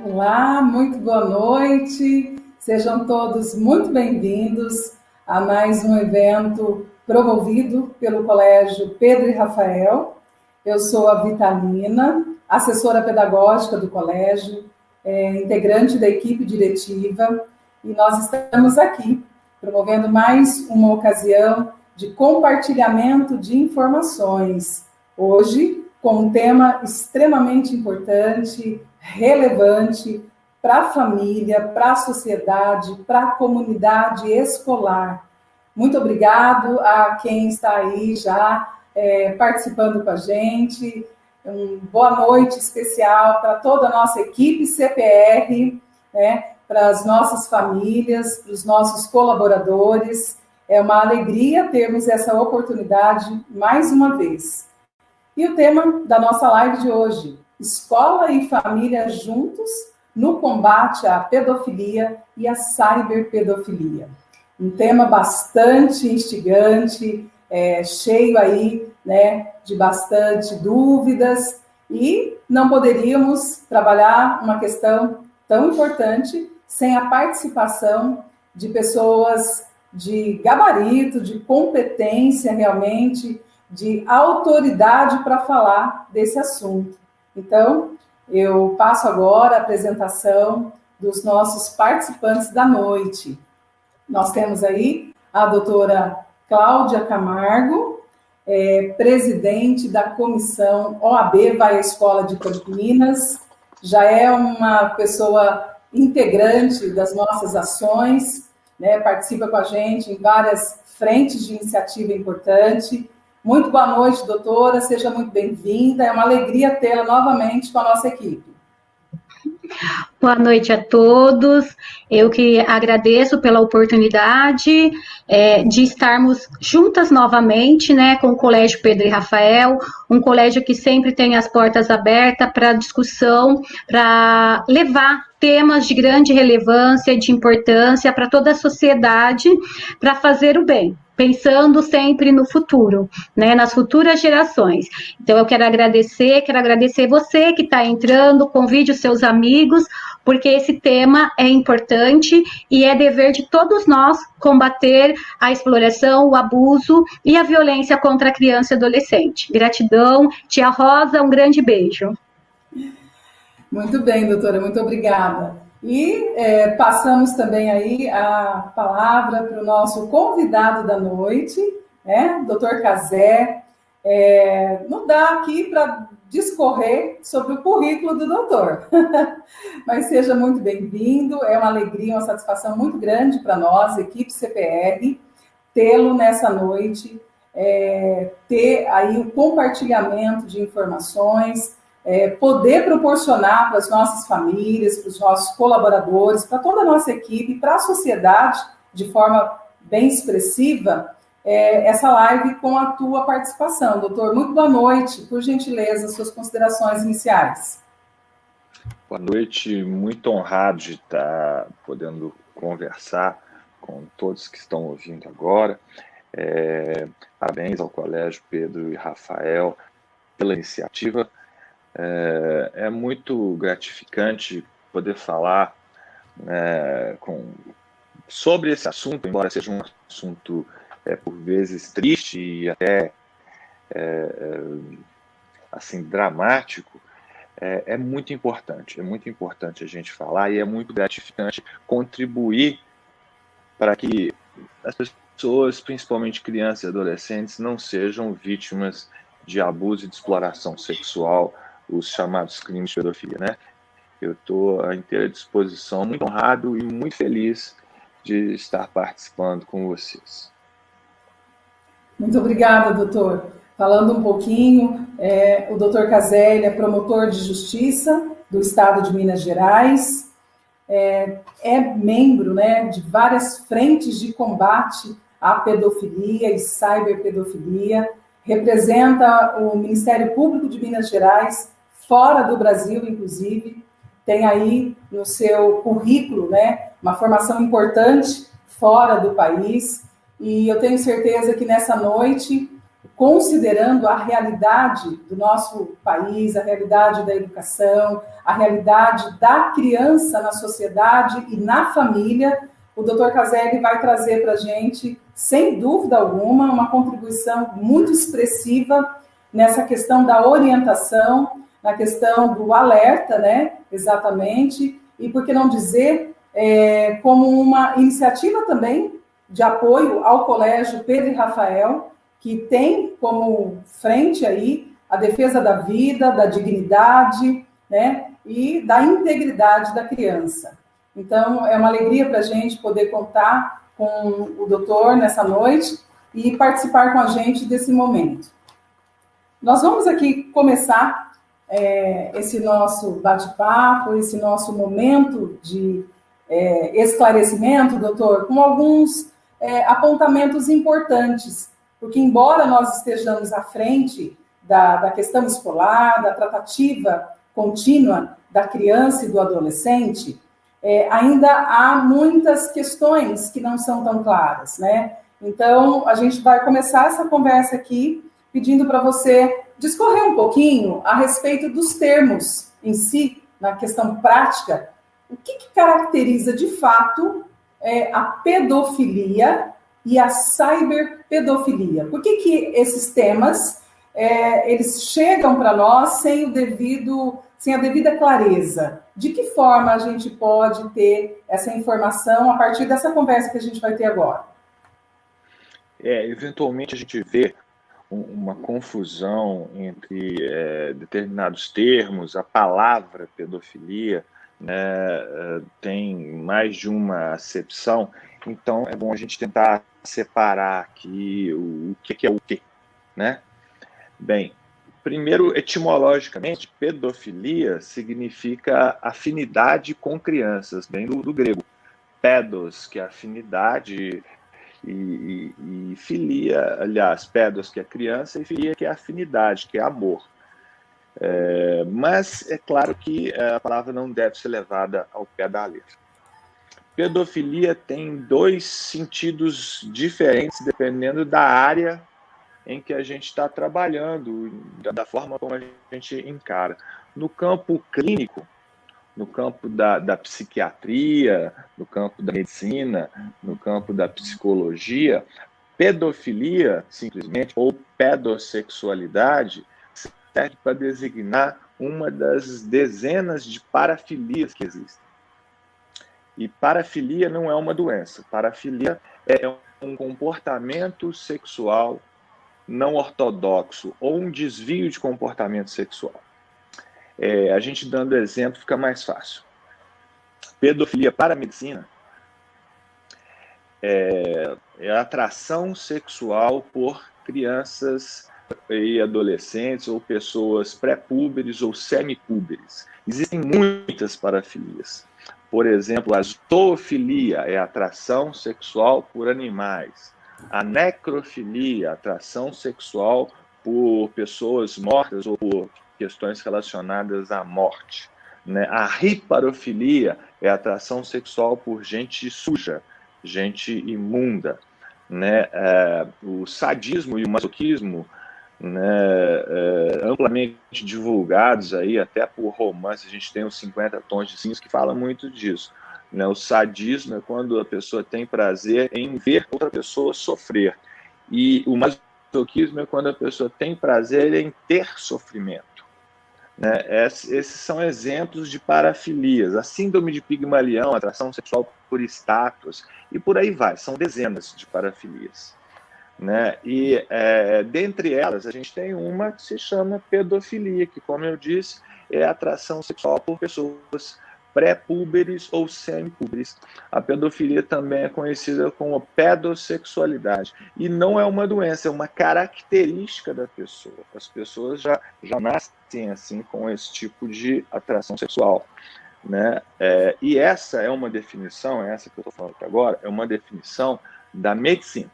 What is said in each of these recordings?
Olá, muito boa noite. Sejam todos muito bem-vindos a mais um evento promovido pelo Colégio Pedro e Rafael. Eu sou a Vitalina, assessora pedagógica do colégio, integrante da equipe diretiva, e nós estamos aqui promovendo mais uma ocasião de compartilhamento de informações. Hoje, com um tema extremamente importante, relevante para a família, para a sociedade, para a comunidade escolar. Muito obrigado a quem está aí já participando com a gente. Boa noite especial para toda a nossa equipe CPR, né, para as nossas famílias, para os nossos colaboradores. É uma alegria termos essa oportunidade mais uma vez. E o tema da nossa live de hoje: escola e família juntos no combate à pedofilia e à cyberpedofilia. Um tema bastante instigante, cheio aí, né, de bastante dúvidas, e não poderíamos trabalhar uma questão tão importante sem a participação de pessoas de gabarito, de competência realmente, de autoridade para falar desse assunto. Então, eu passo agora a apresentação dos nossos participantes da noite. Nós temos aí a doutora Cláudia Camargo, presidente da comissão OAB Vai à Escola de Campinas, já é uma pessoa integrante das nossas ações, né, participa com a gente em várias frentes de iniciativa importante. Muito boa noite, doutora, seja muito bem-vinda, é uma alegria tê-la novamente com a nossa equipe. Boa noite a todos, eu que agradeço pela oportunidade de estarmos juntas novamente, né, com o Colégio Pedro e Rafael, um colégio que sempre tem as portas abertas para discussão, para levar temas de grande relevância, de importância para toda a sociedade, para fazer o bem, pensando sempre no futuro, né, nas futuras gerações. Então, eu quero agradecer você que está entrando, convide os seus amigos, porque esse tema é importante e é dever de todos nós combater a exploração, o abuso e a violência contra a criança e adolescente. Gratidão, tia Rosa, um grande beijo. Muito bem, doutora, muito obrigada. E passamos também aí a palavra para o nosso convidado da noite, né, doutor Cazé. Não dá aqui para discorrer sobre o currículo do doutor, mas seja muito bem-vindo, é uma alegria, uma satisfação muito grande para nós, equipe CPR, tê-lo nessa noite, ter aí o compartilhamento de informações, poder proporcionar para as nossas famílias, para os nossos colaboradores, para toda a nossa equipe, para a sociedade, de forma bem expressiva, essa live com a tua participação. Doutor, muito boa noite. Por gentileza, suas considerações iniciais. Boa noite, muito honrado de estar podendo conversar com todos que estão ouvindo agora. Parabéns ao Colégio Pedro e Rafael pela iniciativa. É muito gratificante poder falar, né, sobre esse assunto, embora seja um assunto por vezes triste e até assim dramático. É muito importante a gente falar, e é muito gratificante contribuir para que as pessoas, principalmente crianças e adolescentes, não sejam vítimas de abuso e de exploração sexual, os chamados crimes de pedofilia, né? Eu estou à inteira disposição, muito honrado e muito feliz de estar participando com vocês. Muito obrigada, doutor. Falando um pouquinho, o doutor Cazé é promotor de justiça do Estado de Minas Gerais, é membro, né, de várias frentes de combate à pedofilia e cyberpedofilia, representa o Ministério Público de Minas Gerais, fora do Brasil, inclusive, tem aí no seu currículo, né, uma formação importante fora do país, e eu tenho certeza que nessa noite, considerando a realidade do nosso país, a realidade da educação, a realidade da criança na sociedade e na família, o Dr. Caselli vai trazer para a gente, sem dúvida alguma, uma contribuição muito expressiva nessa questão da orientação, na questão do alerta, né, exatamente, e por que não dizer, como uma iniciativa também de apoio ao Colégio Pedro e Rafael, que tem como frente aí a defesa da vida, da dignidade, né, e da integridade da criança. Então, é uma alegria para a gente poder contar com o doutor nessa noite e participar com a gente desse momento. Nós vamos aqui começar esse nosso bate-papo, esse nosso momento de esclarecimento, doutor, com alguns apontamentos importantes, porque embora nós estejamos à frente da questão escolar, da tratativa contínua da criança e do adolescente, ainda há muitas questões que não são tão claras, né? Então, a gente vai começar essa conversa aqui pedindo para você discorrer um pouquinho a respeito dos termos em si, na questão prática, o que caracteriza de fato a pedofilia e a cyberpedofilia. Por que esses temas eles chegam para nós sem a devida clareza? De que forma a gente pode ter essa informação a partir dessa conversa que a gente vai ter agora? Eventualmente a gente vê uma confusão entre determinados termos, a palavra pedofilia, né, tem mais de uma acepção, então é bom a gente tentar separar aqui o que é o quê, né? Bem, primeiro, etimologicamente, pedofilia significa afinidade com crianças, vem do grego. Pedos, que é afinidade, e filia, aliás, pedos, que é criança, e filia, que é afinidade, que é amor. Mas é claro que a palavra não deve ser levada ao pé da letra. Pedofilia tem dois sentidos diferentes, dependendo da área em que a gente está trabalhando, da forma como a gente encara. No campo clínico, no campo da psiquiatria, no campo da medicina, no campo da psicologia, pedofilia, simplesmente, ou pedossexualidade, serve para designar uma das dezenas de parafilias que existem. E parafilia não é uma doença. Parafilia é um comportamento sexual não ortodoxo ou um desvio de comportamento sexual. A gente dando exemplo fica mais fácil. Pedofilia para a medicina é a atração sexual por crianças e adolescentes ou pessoas pré-púberes ou semipúberes. Existem muitas parafilias. Por exemplo, a zoofilia é a atração sexual por animais. A necrofilia, atração sexual por pessoas mortas ou por questões relacionadas à morte. Né? A riparofilia é a atração sexual por gente suja, gente imunda. Né? O sadismo e o masoquismo, né, amplamente divulgados aí, até por romance, a gente tem os 50 Tons de Cinza que fala muito disso. Né? O sadismo é quando a pessoa tem prazer em ver outra pessoa sofrer. E o masoquismo é quando a pessoa tem prazer em ter sofrimento. Né? Esses são exemplos de parafilias. A síndrome de Pigmalião, atração sexual por estátuas, e por aí vai. São dezenas de parafilias. Né? E dentre elas, a gente tem uma que se chama pedofilia, que, como eu disse, é a atração sexual por pessoas pré-púberes ou semipúberes. A pedofilia também é conhecida como pedossexualidade. E não é uma doença, é uma característica da pessoa. As pessoas já nascem assim, com esse tipo de atração sexual. Né? E essa é uma definição, essa que eu estou falando aqui agora, é uma definição da medicina.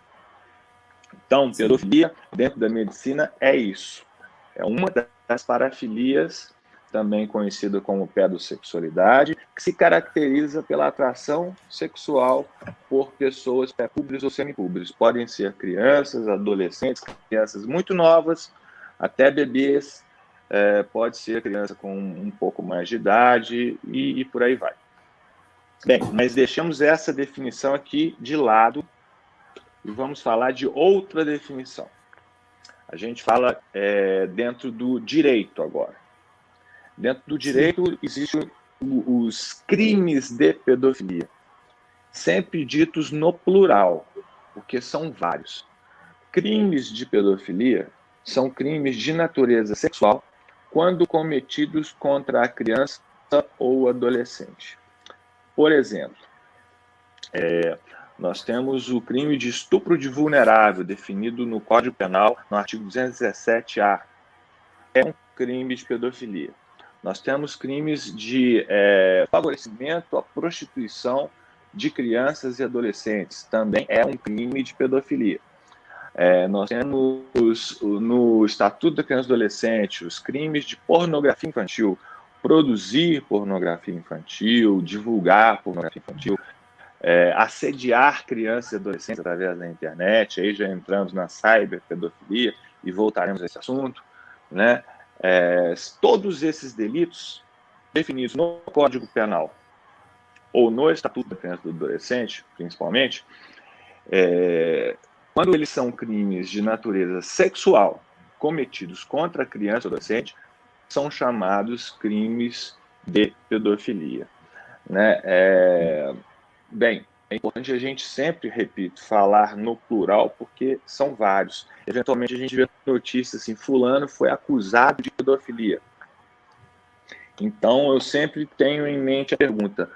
Então, pedofilia dentro da medicina é isso. É uma das parafilias também conhecida como pedossexualidade, que se caracteriza pela atração sexual por pessoas públicas ou semipúblicas. Podem ser crianças, adolescentes, crianças muito novas, até bebês, pode ser criança com um pouco mais de idade e por aí vai. Bem, mas deixamos essa definição aqui de lado e vamos falar de outra definição. A gente fala dentro do direito agora. Dentro do direito existem os crimes de pedofilia, sempre ditos no plural, porque são vários. Crimes de pedofilia são crimes de natureza sexual quando cometidos contra a criança ou adolescente. Por exemplo, nós temos o crime de estupro de vulnerável, definido no Código Penal, no artigo 217-A. É um crime de pedofilia. Nós temos crimes de favorecimento à prostituição de crianças e adolescentes. Também é um crime de pedofilia. Nós temos no Estatuto da Criança e Adolescente os crimes de pornografia infantil, produzir pornografia infantil, divulgar pornografia infantil, assediar crianças e adolescentes através da internet. Aí já entramos na cyberpedofilia e voltaremos a esse assunto, né? Todos esses delitos definidos no Código Penal ou no Estatuto da Criança e do Adolescente, principalmente, quando eles são crimes de natureza sexual cometidos contra a criança ou adolescente, são chamados crimes de pedofilia, né? Bem, é importante a gente sempre, repito, falar no plural, porque são vários. Eventualmente a gente vê notícias assim, fulano foi acusado de pedofilia. Então eu sempre tenho em mente a pergunta,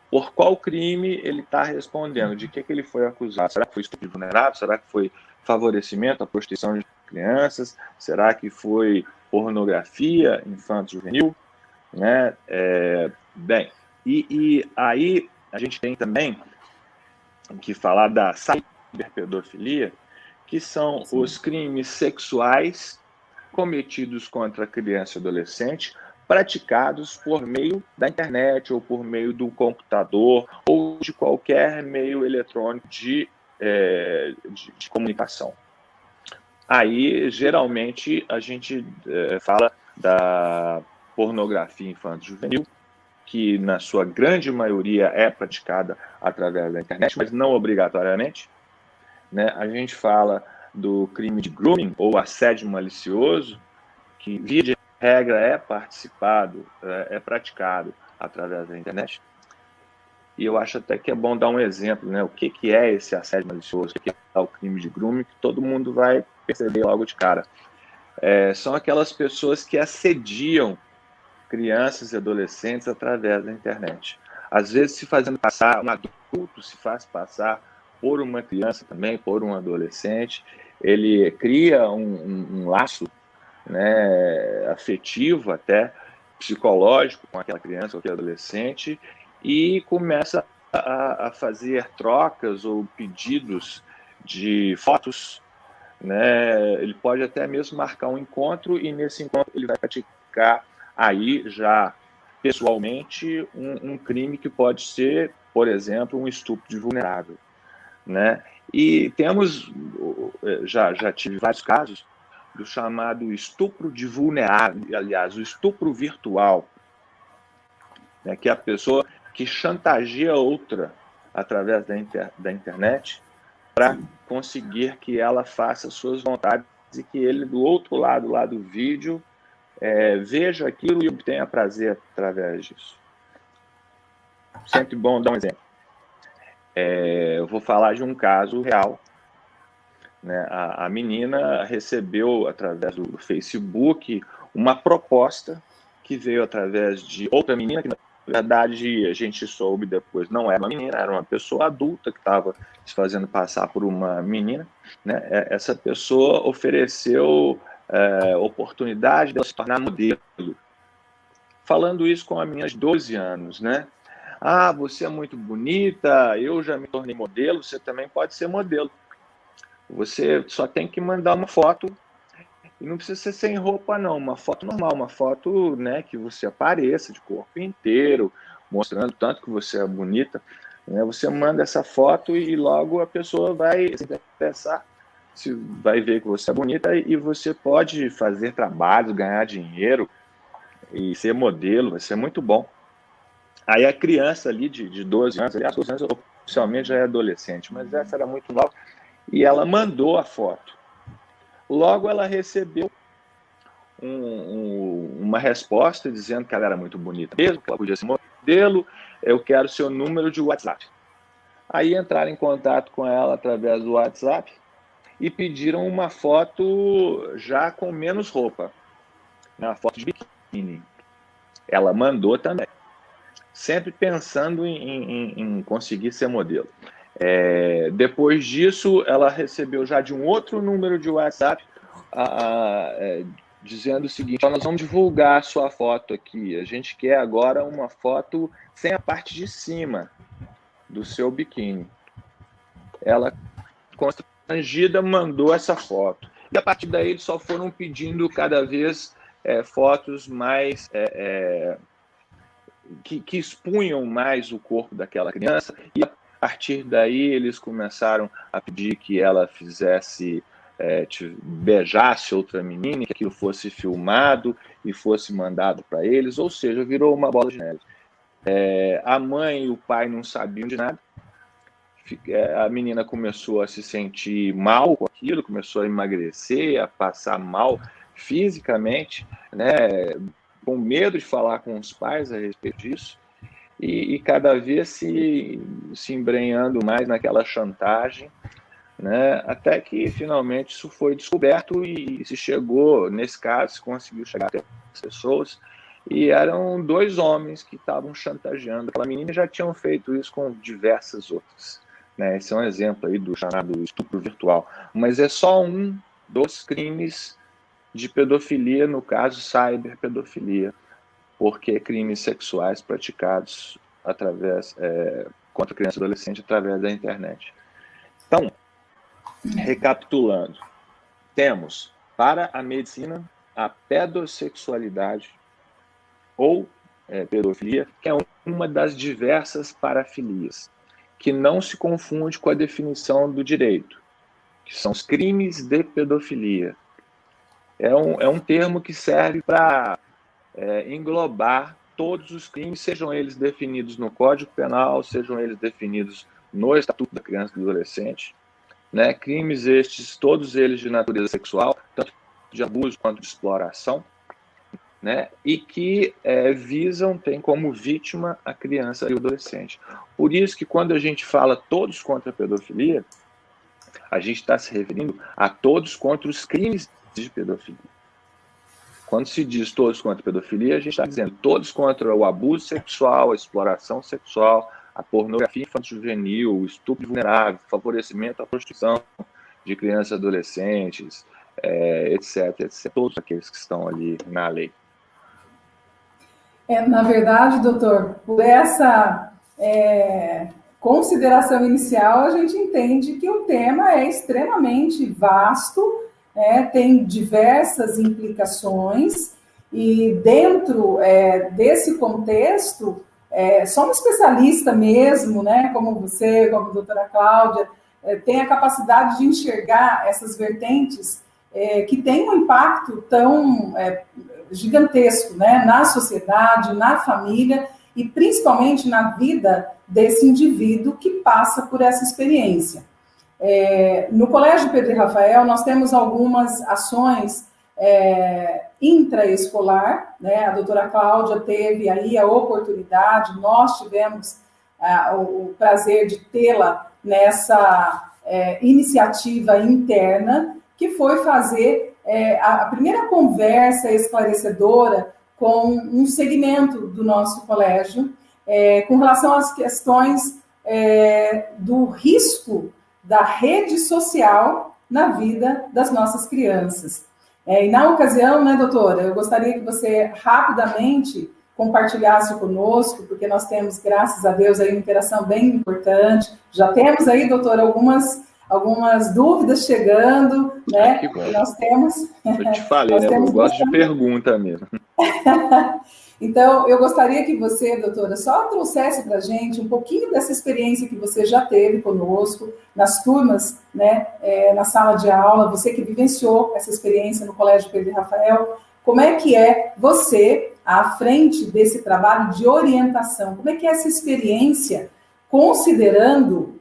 por qual crime ele está respondendo? De que ele foi acusado? Será que foi estupro de vulnerável? Será que foi favorecimento à prostituição de crianças? Será que foi pornografia infanto-juvenil? Né? Bem, e aí a gente tem também que falar da cyberpedofilia, que são os crimes sexuais cometidos contra a criança e adolescente, praticados por meio da internet ou por meio do computador ou de qualquer meio eletrônico de comunicação. Aí, geralmente, a gente fala da pornografia infanto-juvenil, que na sua grande maioria é praticada através da internet, mas não obrigatoriamente, né? A gente fala do crime de grooming ou assédio malicioso, que via de regra é praticado através da internet. E eu acho até que é bom dar um exemplo, né? O que é esse assédio malicioso, o que é o crime de grooming, que todo mundo vai perceber logo de cara. São aquelas pessoas que assediam crianças e adolescentes através da internet. Às vezes se fazendo passar, um adulto se faz passar por uma criança também, por um adolescente, ele cria um laço, né, afetivo até, psicológico com aquela criança ou aquele adolescente e começa a fazer trocas ou pedidos de fotos, né? Ele pode até mesmo marcar um encontro e nesse encontro ele vai praticar aí já pessoalmente um crime que pode ser, por exemplo, um estupro de vulnerável, né? E temos, já tive vários casos do chamado estupro de vulnerável, aliás, o estupro virtual, né, que é a pessoa que chantageia outra através da internet para conseguir que ela faça suas vontades e que ele, do outro lado lá do vídeo, veja aquilo e obtenha prazer através disso. Sempre bom dar um exemplo. Eu vou falar de um caso real, né? A menina recebeu, através do Facebook, uma proposta que veio através de outra menina, que na verdade a gente soube depois, não era uma menina, era uma pessoa adulta que estava se fazendo passar por uma menina, né? Essa pessoa ofereceu oportunidade de ela se tornar modelo. Falando isso com a menina de 12 anos, né? Ah, você é muito bonita, eu já me tornei modelo, você também pode ser modelo. Você só tem que mandar uma foto E não precisa ser sem roupa, não. Uma foto normal, uma foto, né, que você apareça de corpo inteiro, mostrando tanto que você é bonita. Né? Você manda essa foto e logo a pessoa vai se interessar, vai ver que você é bonita e você pode fazer trabalho, ganhar dinheiro e ser modelo, vai ser muito bom. Aí a criança ali de 12 anos, aliás, 12 anos oficialmente já é adolescente, mas essa era muito nova, e ela mandou a foto. Logo ela recebeu uma resposta dizendo que ela era muito bonita mesmo, que ela podia ser modelo, eu quero seu número de WhatsApp. Aí entraram em contato com ela através do WhatsApp e pediram uma foto já com menos roupa, uma foto de biquíni. Ela mandou também, sempre pensando em conseguir ser modelo. Depois disso, ela recebeu já de um outro número de WhatsApp dizendo o seguinte: nós vamos divulgar a sua foto aqui, a gente quer agora uma foto sem a parte de cima do seu biquíni. Ela, constrangida, mandou essa foto. E a partir daí eles só foram pedindo cada vez fotos mais que expunham mais o corpo daquela criança, e a partir daí eles começaram a pedir que ela fizesse, beijasse outra menina, que aquilo fosse filmado e fosse mandado para eles, ou seja, virou uma bola de neve. A mãe e o pai não sabiam de nada, a menina começou a se sentir mal com aquilo, começou a emagrecer, a passar mal fisicamente, né, com medo de falar com os pais a respeito disso, e cada vez se embrenhando mais naquela chantagem, né, até que finalmente isso foi descoberto e se chegou, nesse caso, se conseguiu chegar até as pessoas, e eram 2 homens que estavam chantageando aquela menina e já tinham feito isso com diversas outras. Né? Esse é um exemplo aí do chamado estupro virtual, mas é só um dos crimes de pedofilia, no caso cyberpedofilia, porque crimes sexuais praticados contra criança e adolescente através da internet. Então, recapitulando, temos para a medicina a pedossexualidade ou pedofilia, que é uma das diversas parafilias, que não se confunde com a definição do direito, que são os crimes de pedofilia. É um termo que serve para englobar todos os crimes, sejam eles definidos no Código Penal, sejam eles definidos no Estatuto da Criança e do Adolescente, né? Crimes estes, todos eles de natureza sexual, tanto de abuso quanto de exploração, né? E que tem como vítima a criança e o adolescente. Por isso que quando a gente fala todos contra a pedofilia, a gente está se referindo a todos contra os crimes de pedofilia. Quando se diz todos contra a pedofilia, a gente está dizendo todos contra o abuso sexual, a exploração sexual, a pornografia infanto-juvenil, o estupro vulnerável, o favorecimento à prostituição de crianças e adolescentes, etc. Todos aqueles que estão ali na lei. Na verdade, doutor, por essa consideração inicial, a gente entende que o tema é extremamente vasto, tem diversas implicações, e dentro desse contexto, só um especialista mesmo, né, como você, como a doutora Cláudia, tem a capacidade de enxergar essas vertentes que têm um impacto tão gigantesco, né, na sociedade, na família e principalmente na vida desse indivíduo que passa por essa experiência. No Colégio Pedro e Rafael, nós temos algumas ações intraescolar, né? A doutora Cláudia teve aí a oportunidade, nós tivemos o prazer de tê-la nessa iniciativa interna, que foi fazer a primeira conversa esclarecedora com um segmento do nosso colégio, com relação às questões do risco da rede social na vida das nossas crianças. E na ocasião, né, doutora, eu gostaria que você rapidamente compartilhasse conosco, porque nós temos, graças a Deus, aí uma interação bem importante. Já temos aí, doutora, algumas dúvidas chegando, né? Que bom. Nós temos... Eu te falei, né? Eu gosto de pergunta mesmo. Então, eu gostaria que você, doutora, só trouxesse para a gente um pouquinho dessa experiência que você já teve conosco, nas turmas, né, na sala de aula, você que vivenciou essa experiência no Colégio Pedro e Rafael, como é que é você à frente desse trabalho de orientação? Como é que é essa experiência, considerando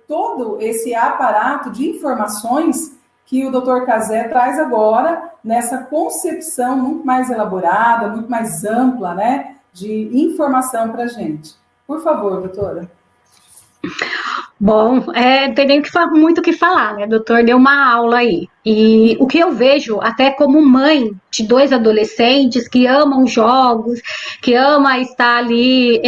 todo esse aparato de informações que o Dr. Cazé traz agora nessa concepção muito mais elaborada, muito mais ampla, né, de informação para a gente. Por favor, doutora. Bom, não tem nem muito o que falar, né? O doutor deu uma aula aí. E o que eu vejo, até como mãe de 2 adolescentes que amam jogos, que ama estar ali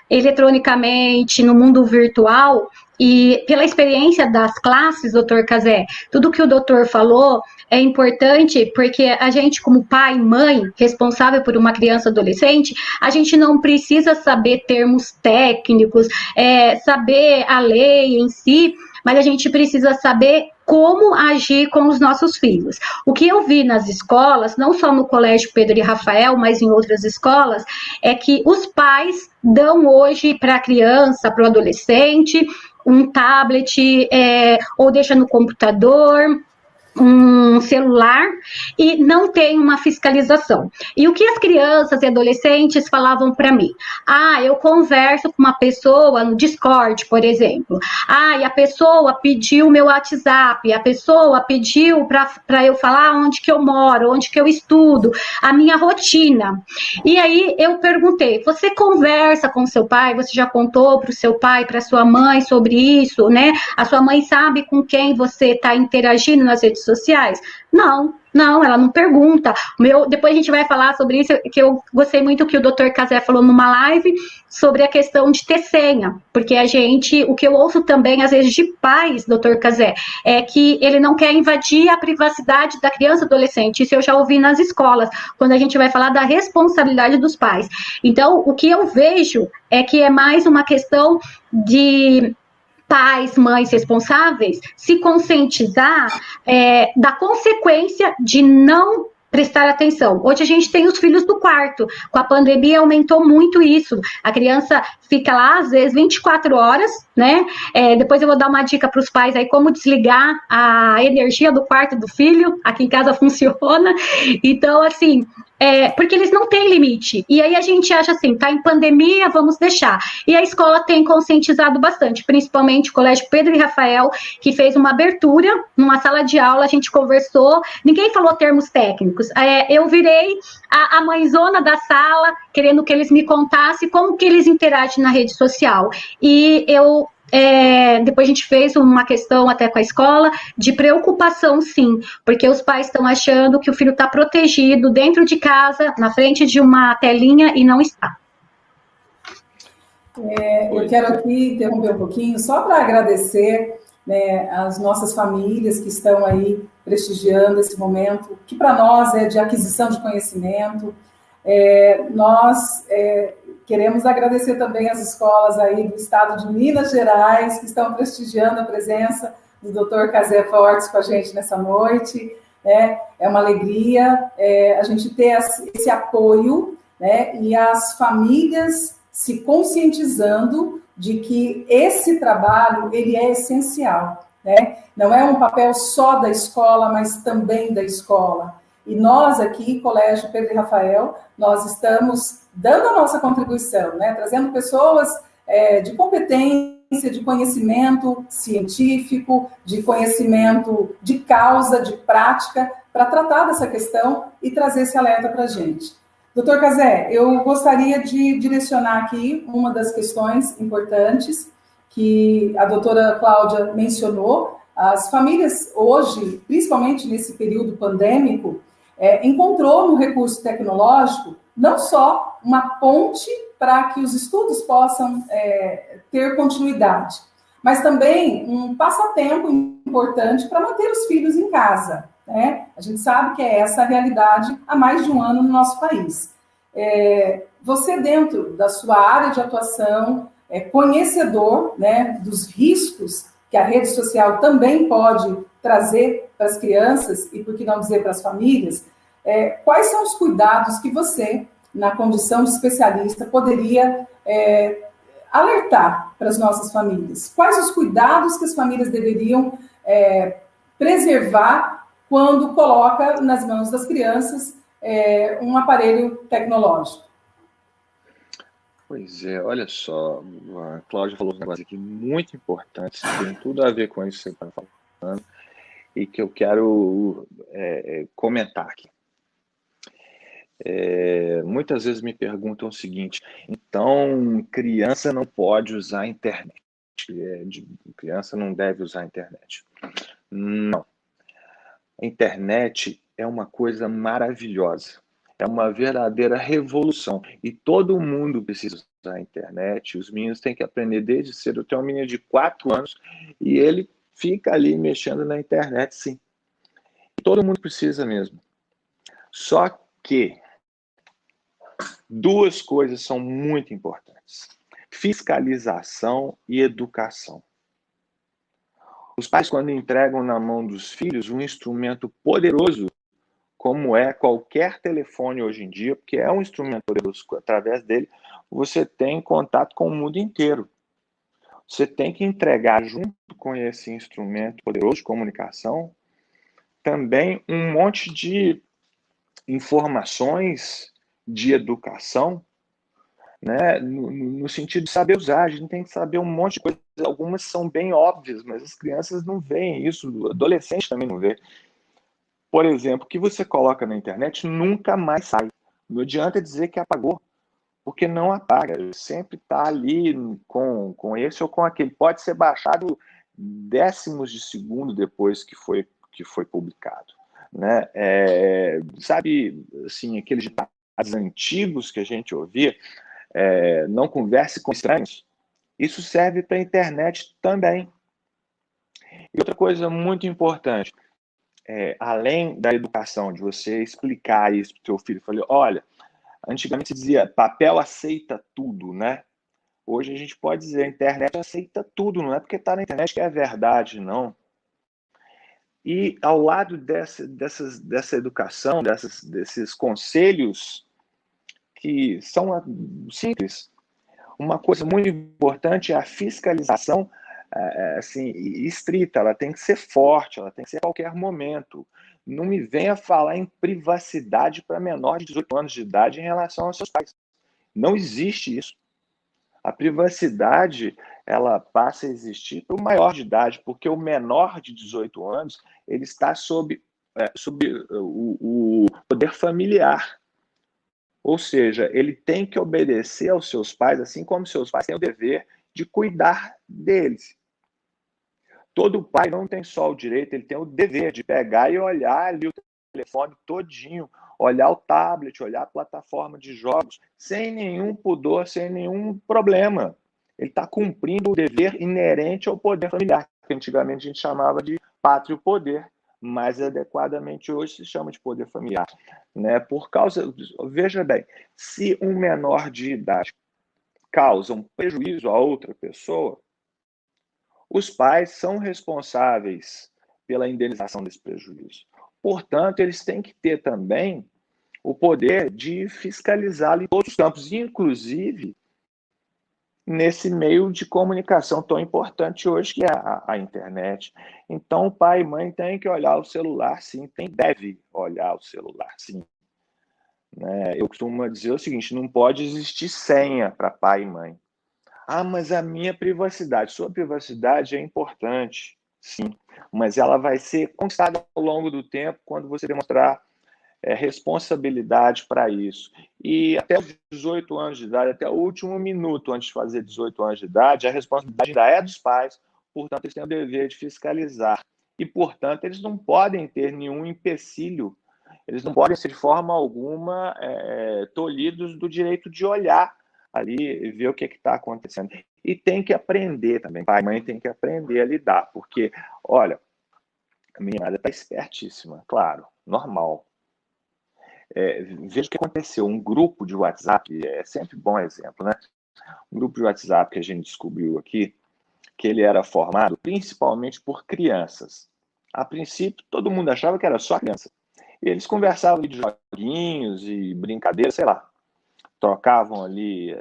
eletronicamente, no mundo virtual, e pela experiência das classes, doutor Cazé, tudo que o doutor falou é importante porque a gente, como pai e mãe, responsável por uma criança adolescente, a gente não precisa saber termos técnicos, saber a lei em si, mas a gente precisa saber como agir com os nossos filhos. O que eu vi nas escolas, não só no Colégio Pedro e Rafael, mas em outras escolas, é que os pais dão hoje para a criança, para o adolescente, um tablet, ou deixa no computador, um celular, e não tem uma fiscalização. E o que as crianças e adolescentes falavam para mim? Eu converso com uma pessoa no Discord, por exemplo. E a pessoa pediu meu WhatsApp, a pessoa pediu para eu falar onde que eu moro, onde que eu estudo, a minha rotina. E aí eu perguntei, você conversa com seu pai? Você já contou para o seu pai, para sua mãe sobre isso, né? A sua mãe sabe com quem você está interagindo nas redes sociais? Não, ela não pergunta. Depois a gente vai falar sobre isso, que eu gostei muito que o Dr. Cazé falou numa live sobre a questão de ter senha, porque o que eu ouço também, às vezes, de pais, Dr. Cazé, é que ele não quer invadir a privacidade da criança e adolescente. Isso eu já ouvi nas escolas, quando a gente vai falar da responsabilidade dos pais. Então, o que eu vejo é que é mais uma questão de pais, mães responsáveis se conscientizar da consequência de não prestar atenção. Hoje a gente tem os filhos do quarto. Com a pandemia aumentou muito isso. A criança fica lá, às vezes, 24 horas, né? Depois eu vou dar uma dica para os pais aí, como desligar a energia do quarto do filho. Aqui em casa funciona. Então, assim, porque eles não têm limite. E aí a gente acha assim, tá em pandemia, vamos deixar. E a escola tem conscientizado bastante, principalmente o Colégio Pedro e Rafael, que fez uma abertura numa sala de aula, a gente conversou, ninguém falou termos técnicos. Eu virei a mãezona da sala, querendo que eles me contassem como que eles interagem na rede social. E depois a gente fez uma questão até com a escola de preocupação, sim, porque os pais estão achando que o filho está protegido dentro de casa, na frente de uma telinha, e não está. Eu quero aqui interromper um pouquinho, só para agradecer, né, as nossas famílias que estão aí prestigiando esse momento, que para nós é de aquisição de conhecimento. Nós queremos agradecer também as escolas aí do estado de Minas Gerais, que estão prestigiando a presença do Dr. Cazé Fortes com a gente nessa noite. É uma alegria a gente ter esse apoio, né, e as famílias se conscientizando de que esse trabalho ele é essencial, né? Não é um papel só da escola, mas também da escola. E nós aqui, Colégio Pedro e Rafael, nós estamos dando a nossa contribuição, né? Trazendo pessoas de competência, de conhecimento científico, de conhecimento de causa, de prática, para tratar dessa questão e trazer esse alerta para a gente. Doutor Cazé, eu gostaria de direcionar aqui uma das questões importantes que a doutora Cláudia mencionou. As famílias hoje, principalmente nesse período pandêmico, encontrou no recurso tecnológico não só uma ponte para que os estudos possam ter continuidade, mas também um passatempo importante para manter os filhos em casa, né? A gente sabe que é essa a realidade há mais de um ano no nosso país. Você, dentro da sua área de atuação, conhecedor, né, dos riscos que que a rede social também pode trazer para as crianças, e por que não dizer para as famílias, quais são os cuidados que você, na condição de especialista, poderia alertar para as nossas famílias? Quais os cuidados que as famílias deveriam preservar quando coloca nas mãos das crianças um aparelho tecnológico? Pois é, olha só, a Cláudia falou um negócio aqui muito importante, tem tudo a ver com isso que você está falando, e que eu quero comentar aqui. Muitas vezes me perguntam o seguinte: então, criança não pode usar a internet, criança não deve usar a internet. Não. A internet é uma coisa maravilhosa, é uma verdadeira revolução, e todo mundo precisa usar a internet. Os meninos têm que aprender desde cedo. Eu tenho um menino de 4 anos e ele fica ali mexendo na internet, sim. Todo mundo precisa mesmo. Só que duas coisas são muito importantes: fiscalização e educação. Os pais, quando entregam na mão dos filhos um instrumento poderoso, como é qualquer telefone hoje em dia, porque é um instrumento poderoso, através dele você tem contato com o mundo inteiro. Você tem que entregar, junto com esse instrumento poderoso de comunicação, também um monte de informações de educação, né, no sentido de saber usar. A gente tem que saber um monte de coisas. Algumas são bem óbvias, mas as crianças não veem isso, o adolescente também não vê. Por exemplo, o que você coloca na internet nunca mais sai. Não adianta dizer que apagou, porque não apaga. Sempre está ali com esse ou com aquele. Pode ser baixado décimos de segundo depois que foi publicado. Né? Sabe, assim, aqueles ditados antigos que a gente ouvia, não converse com estranhos. Isso serve para a internet também. E outra coisa muito importante, além da educação, de você explicar isso para o teu filho, falei, olha, antigamente se dizia, papel aceita tudo, né? Hoje a gente pode dizer, a internet aceita tudo, não é porque está na internet que é verdade, não. E ao lado dessa educação, desses conselhos que são simples, uma coisa muito importante é a fiscalização assim, estrita. Ela tem que ser forte, ela tem que ser a qualquer momento. Não me venha falar em privacidade para menor de 18 anos de idade em relação aos seus pais. Não existe isso. A privacidade, ela passa a existir para o maior de idade, porque o menor de 18 anos ele está sob o poder familiar. Ou seja, ele tem que obedecer aos seus pais, assim como seus pais têm o dever de cuidar deles. Todo pai não tem só o direito, ele tem o dever de pegar e olhar ali o telefone todinho, olhar o tablet, olhar a plataforma de jogos, sem nenhum pudor, sem nenhum problema. Ele está cumprindo o dever inerente ao poder familiar, que antigamente a gente chamava de pátrio poder, mais adequadamente hoje se chama de poder familiar. Né? Veja bem, se um menor de idade causa um prejuízo a outra pessoa, os pais são responsáveis pela indenização desse prejuízo. Portanto, eles têm que ter também o poder de fiscalizá-lo em todos os campos, inclusive nesse meio de comunicação tão importante hoje, que é a internet. Então, o pai e mãe têm que olhar o celular, sim, deve olhar o celular, sim. Né? Eu costumo dizer o seguinte, não pode existir senha para pai e mãe. Ah, mas a minha privacidade, sua privacidade é importante, sim, mas ela vai ser conquistada ao longo do tempo quando você demonstrar responsabilidade para isso. E até os 18 anos de idade, até o último minuto antes de fazer 18 anos de idade, a responsabilidade ainda é dos pais, portanto, eles têm o dever de fiscalizar. E, portanto, eles não podem ter nenhum empecilho, eles não podem ser de forma alguma tolhidos do direito de olhar ali e ver o que está acontecendo. E tem que aprender também, pai e mãe tem que aprender a lidar, porque, olha, a minha nada está espertíssima, claro, normal. Veja o que aconteceu, um grupo de WhatsApp, é sempre bom exemplo, né? Um grupo de WhatsApp que a gente descobriu aqui, que ele era formado principalmente por crianças. A princípio, todo mundo achava que era só criança. E eles conversavam de joguinhos e brincadeiras, sei lá. Trocavam ali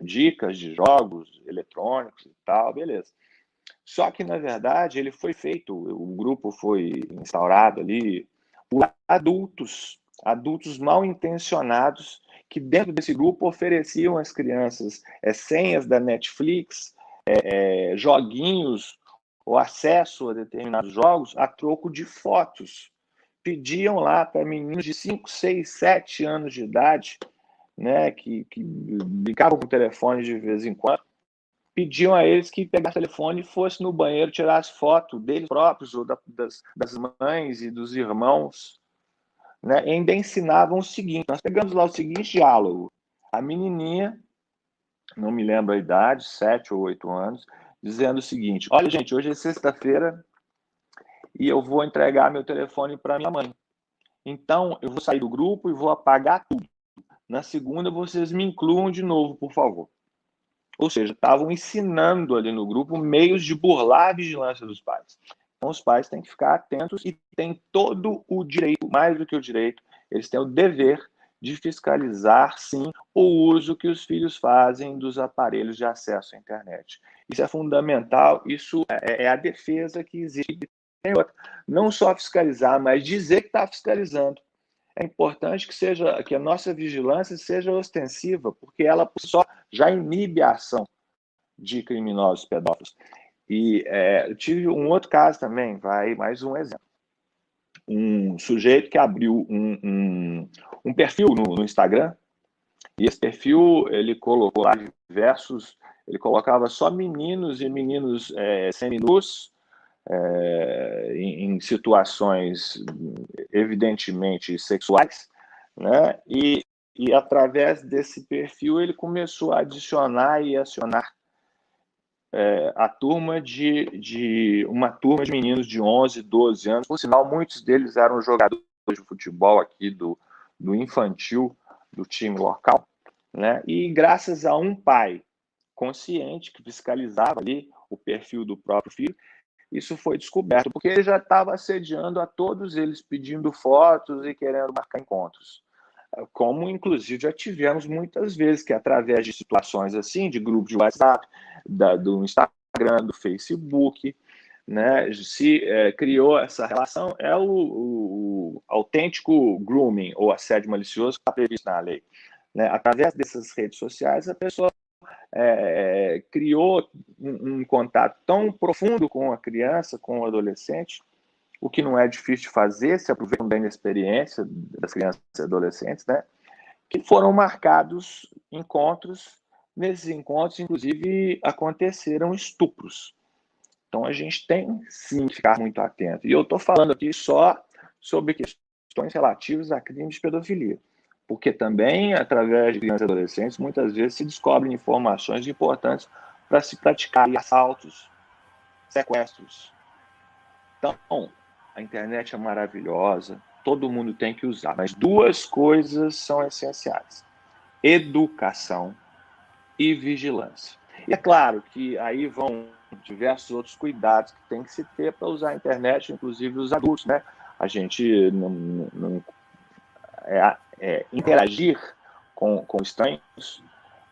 dicas de jogos eletrônicos e tal, beleza. Só que, na verdade, ele foi feito, o grupo foi instaurado ali por adultos mal intencionados, que dentro desse grupo ofereciam às crianças senhas da Netflix, joguinhos ou acesso a determinados jogos a troco de fotos. Pediam lá para meninos de 5, 6, 7 anos de idade, né, que brincavam com o telefone de vez em quando, pediam a eles que pegassem o telefone e fossem no banheiro tirar as fotos deles próprios ou das mães e dos irmãos. Né? E ainda ensinavam o seguinte, nós pegamos lá o seguinte diálogo. A menininha, não me lembro a idade, 7 ou 8 anos, dizendo o seguinte: olha, gente, hoje é sexta-feira e eu vou entregar meu telefone para minha mãe. Então, eu vou sair do grupo e vou apagar tudo. Na segunda, vocês me incluam de novo, por favor. Ou seja, estavam ensinando ali no grupo meios de burlar a vigilância dos pais. Então, os pais têm que ficar atentos e têm todo o direito, mais do que o direito, eles têm o dever de fiscalizar, sim, o uso que os filhos fazem dos aparelhos de acesso à internet. Isso é fundamental, isso é a defesa que existe. Não só fiscalizar, mas dizer que está fiscalizando. É importante que a nossa vigilância seja ostensiva, porque ela por si só já inibe a ação de criminosos pedófilos. E eu tive um outro caso também, mais um exemplo. Um sujeito que abriu um perfil no Instagram, e esse perfil ele colocou lá ele colocava só meninos e meninos seminus, em situações evidentemente sexuais, né? E através desse perfil ele começou a adicionar e acionar a turma uma turma de meninos de 11, 12 anos. Por sinal, muitos deles eram jogadores de futebol aqui do infantil do time local, né? E graças a um pai consciente que fiscalizava ali o perfil do próprio filho, isso foi descoberto, porque ele já estava assediando a todos eles, pedindo fotos e querendo marcar encontros. Como, inclusive, já tivemos muitas vezes, que através de situações assim, de grupos de WhatsApp, do Instagram, do Facebook, né, se criou essa relação, é o autêntico grooming, ou assédio malicioso, que está previsto na lei. Né? Através dessas redes sociais, a pessoa criou um contato tão profundo com a criança, com o adolescente, o que não é difícil de fazer, se aproveitam da inexperiência das crianças e adolescentes, né? Que foram marcados encontros. Nesses encontros, inclusive, aconteceram estupros. Então, a gente tem, sim, que ficar muito atento. E eu estou falando aqui só sobre questões relativas a crimes de pedofilia, porque também, através de crianças e adolescentes, muitas vezes se descobrem informações importantes para se praticar assaltos, sequestros. Então, a internet é maravilhosa, todo mundo tem que usar, mas duas coisas são essenciais: educação e vigilância. E é claro que aí vão diversos outros cuidados que tem que se ter para usar a internet, inclusive os adultos, né? A gente não interagir com estranhos,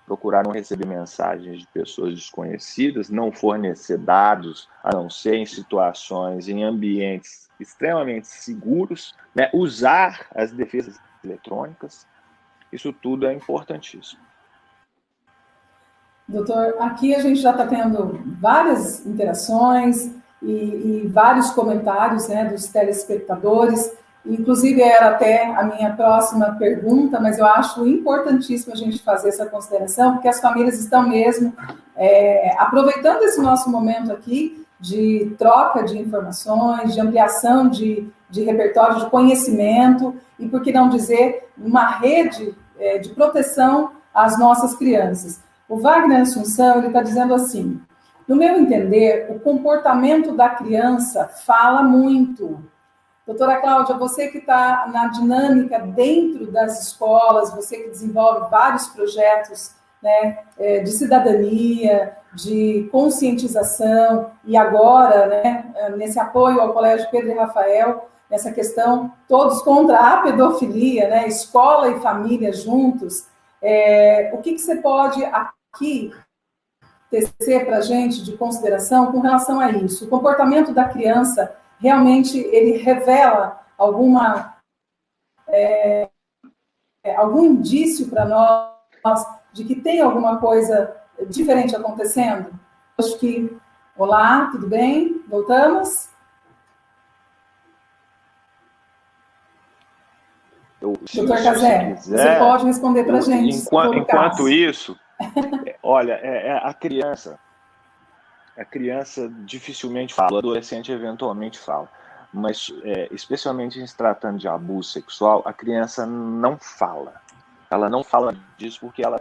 procurar não receber mensagens de pessoas desconhecidas, não fornecer dados, a não ser em situações, em ambientes extremamente seguros, né? Usar as defesas eletrônicas, isso tudo é importantíssimo. Doutor, aqui a gente já está tendo várias interações e vários comentários, né, dos telespectadores. Inclusive, era até a minha próxima pergunta, mas eu acho importantíssimo a gente fazer essa consideração, porque as famílias estão mesmo aproveitando esse nosso momento aqui de troca de informações, de ampliação de repertório, de conhecimento, e, por que não dizer, uma rede de proteção às nossas crianças. O Wagner Assunção, ele está dizendo assim: no meu entender, o comportamento da criança fala muito. Doutora Cláudia, você que está na dinâmica dentro das escolas, você que desenvolve vários projetos né, de cidadania, de conscientização, e agora, né, nesse apoio ao Colégio Pedro e Rafael, nessa questão, todos contra a pedofilia, né, escola e família juntos. O que você pode aqui tecer para a gente de consideração com relação a isso? O comportamento da criança, realmente, ele revela algum indício para nós de que tem alguma coisa diferente acontecendo? Acho que... Olá, tudo bem? Voltamos? Doutor Cazé, você pode responder para a gente. Enquanto isso, olha, a criança dificilmente fala, o adolescente eventualmente fala, mas especialmente em se tratando de abuso sexual, a criança não fala. Ela não fala disso porque ela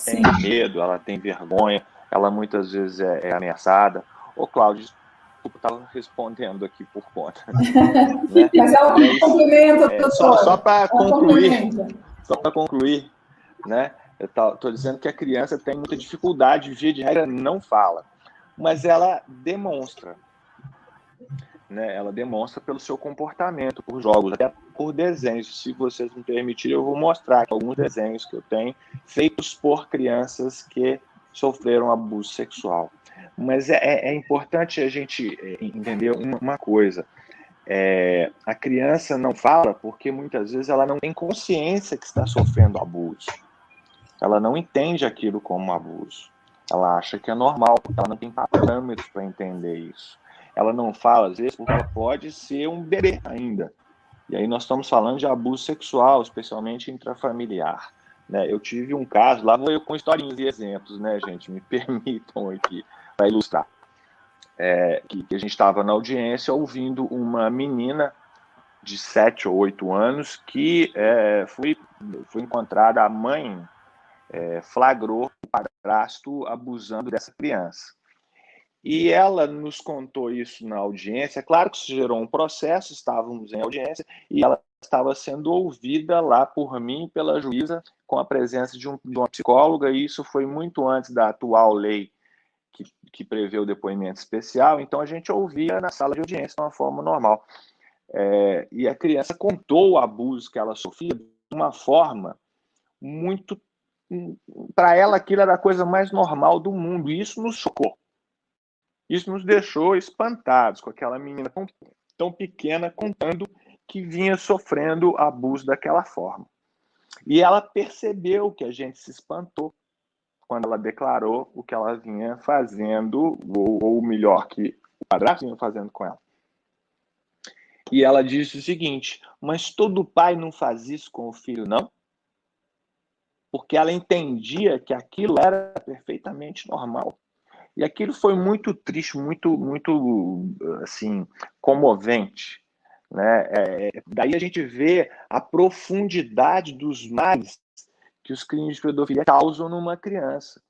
tem medo, ela tem vergonha, ela muitas vezes é ameaçada. Ô, Cláudio, desculpa, estava respondendo aqui por conta. Né? Mas ela complementa, doutor. Só para concluir, né? Eu estou dizendo que a criança tem muita dificuldade, via de regra não fala, mas ela demonstra. Né? Ela demonstra pelo seu comportamento, por jogos, até por desenhos. Se vocês me permitirem, eu vou mostrar aqui alguns desenhos que eu tenho, feitos por crianças que sofreram abuso sexual. Mas é importante a gente entender uma coisa. A criança não fala porque muitas vezes ela não tem consciência que está sofrendo abuso. Ela não entende aquilo como abuso. Ela acha que é normal, porque ela não tem parâmetros para entender isso. Ela não fala, às vezes, porque ela pode ser um bebê ainda. E aí nós estamos falando de abuso sexual, especialmente intrafamiliar. Né? Eu tive um caso, lá vou eu com historinhas e exemplos, né, gente? Me permitam aqui para ilustrar. Que a gente estava na audiência ouvindo uma menina de 7 ou 8 anos que foi encontrada, a mãe flagrou o padrasto abusando dessa criança. E ela nos contou isso na audiência. Claro que isso gerou um processo, estávamos em audiência, e ela estava sendo ouvida lá por mim, pela juíza, com a presença de uma psicóloga, e isso foi muito antes da atual lei que prevê o depoimento especial, então a gente ouvia na sala de audiência de uma forma normal. E a criança contou o abuso que ela sofria de uma forma muito... Para ela, aquilo era a coisa mais normal do mundo, e isso nos chocou. Isso nos deixou espantados com aquela menina tão pequena contando que vinha sofrendo abuso daquela forma. E ela percebeu que a gente se espantou quando ela declarou o que ela vinha fazendo, ou melhor, que o padrasto vinha fazendo com ela. E ela disse o seguinte: mas todo pai não faz isso com o filho, não? Porque ela entendia que aquilo era perfeitamente normal. E aquilo foi muito triste, muito assim, comovente. Né? Daí a gente vê a profundidade dos males que os crimes de pedofilia causam numa criança.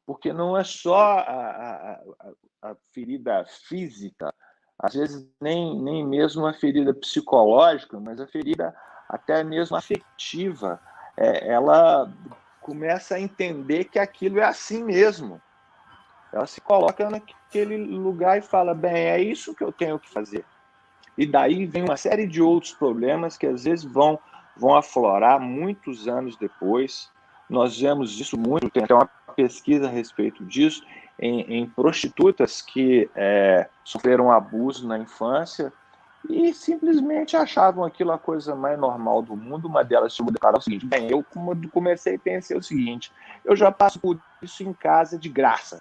Porque não é só a ferida física, às vezes nem mesmo a ferida psicológica, mas a ferida até mesmo afetiva. Ela começa a entender que aquilo é assim mesmo. Ela se coloca naquele lugar e fala, bem, é isso que eu tenho que fazer. E daí vem uma série de outros problemas que às vezes vão aflorar muitos anos depois. Nós vemos isso muito, tem até uma pesquisa a respeito disso, em prostitutas que sofreram abuso na infância e simplesmente achavam aquilo a coisa mais normal do mundo. Uma delas chegou a declarar o seguinte: bem, eu comecei e pensei o seguinte, eu já passo por isso em casa de graça.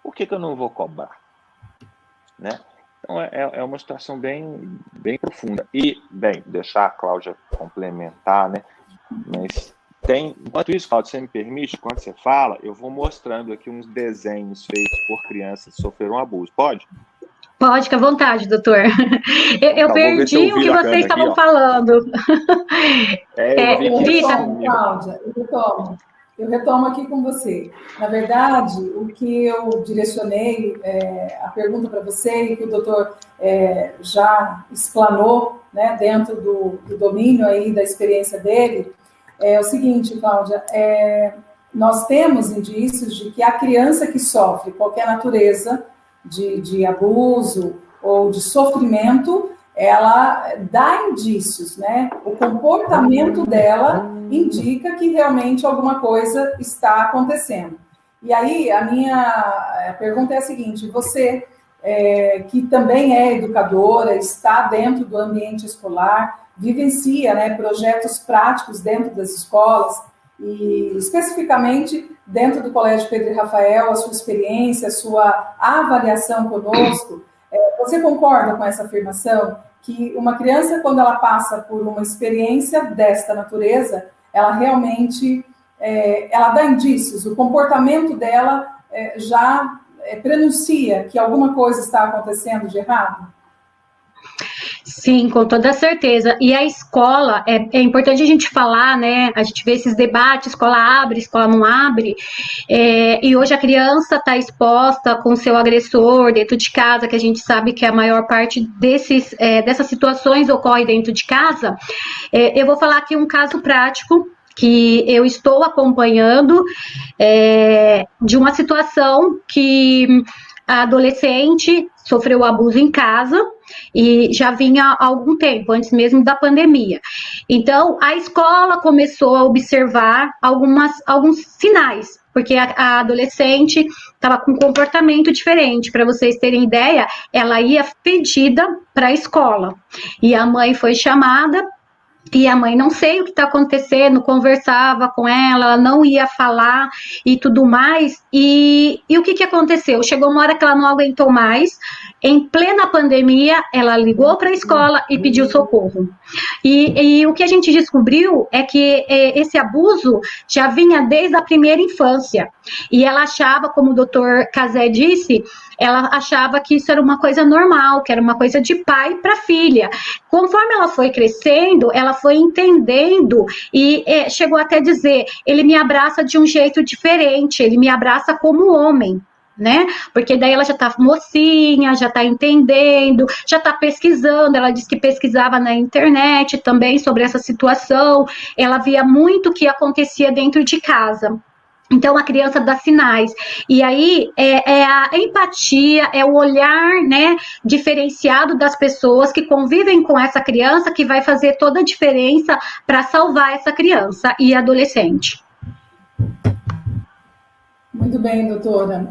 Por que eu não vou cobrar? Né? Então, é uma situação bem profunda. E, bem, deixar a Cláudia complementar, né? Mas enquanto isso, Cláudia, você me permite, quando você fala, eu vou mostrando aqui uns desenhos feitos por crianças que sofreram abuso. Pode? Pode, fica à vontade, doutor. Eu perdi o que vocês estavam falando. Cláudia, eu retomo aqui com você. Na verdade, o que eu direcionei a pergunta para você e que o doutor já explanou, né, dentro do domínio aí da experiência dele, é o seguinte, Cláudia, nós temos indícios de que a criança que sofre qualquer natureza de abuso ou de sofrimento, ela dá indícios, né? O comportamento dela indica que realmente alguma coisa está acontecendo. E aí, a minha pergunta é a seguinte, você, que também é educadora, está dentro do ambiente escolar, vivencia, né, projetos práticos dentro das escolas, e especificamente dentro do Colégio Pedro e Rafael, a sua experiência, a sua avaliação conosco, você concorda com essa afirmação? Que uma criança, quando ela passa por uma experiência desta natureza, ela realmente ela dá indícios, o comportamento dela já prenuncia que alguma coisa está acontecendo de errado? Sim, com toda certeza. E a escola, é importante a gente falar, né? A gente vê esses debates, escola abre, escola não abre, e hoje a criança está exposta com seu agressor dentro de casa, que a gente sabe que a maior parte dessas situações ocorre dentro de casa. Eu vou falar aqui um caso prático que eu estou acompanhando de uma situação que a adolescente sofreu abuso em casa e já vinha há algum tempo, antes mesmo da pandemia. Então, a escola começou a observar alguns sinais, porque a adolescente estava com um comportamento diferente. Para vocês terem ideia, ela ia pedida para a escola e a mãe foi chamada. E a mãe, não sei o que está acontecendo, conversava com ela, não ia falar e tudo mais. E o que aconteceu? Chegou uma hora que ela não aguentou mais. Em plena pandemia, ela ligou para a escola e pediu socorro. E o que a gente descobriu é que esse abuso já vinha desde a primeira infância. E ela achava, como o doutor Cazé disse, ela achava que isso era uma coisa normal, que era uma coisa de pai para filha. Conforme ela foi crescendo, ela foi entendendo e chegou até a dizer, ele me abraça de um jeito diferente, ele me abraça como homem. Né? Porque daí ela já tá mocinha, já tá entendendo, já tá pesquisando. Ela disse que pesquisava na internet também sobre essa situação. Ela via muito o que acontecia dentro de casa. Então, a criança dá sinais. E aí, é a empatia, é o olhar, né, diferenciado das pessoas que convivem com essa criança que vai fazer toda a diferença para salvar essa criança e adolescente. Muito bem, doutora.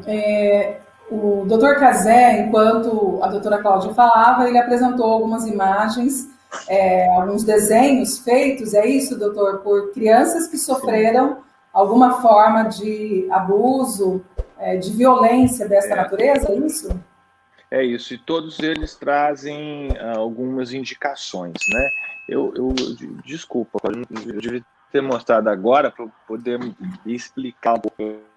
O doutor Cazé, enquanto a doutora Cláudia falava, ele apresentou algumas imagens, alguns desenhos feitos, é isso, doutor, por crianças que sofreram alguma forma de abuso, de violência desta natureza, é isso? É isso, e todos eles trazem algumas indicações, né? Desculpa, eu devia ter mostrado agora para poder explicar um pouco.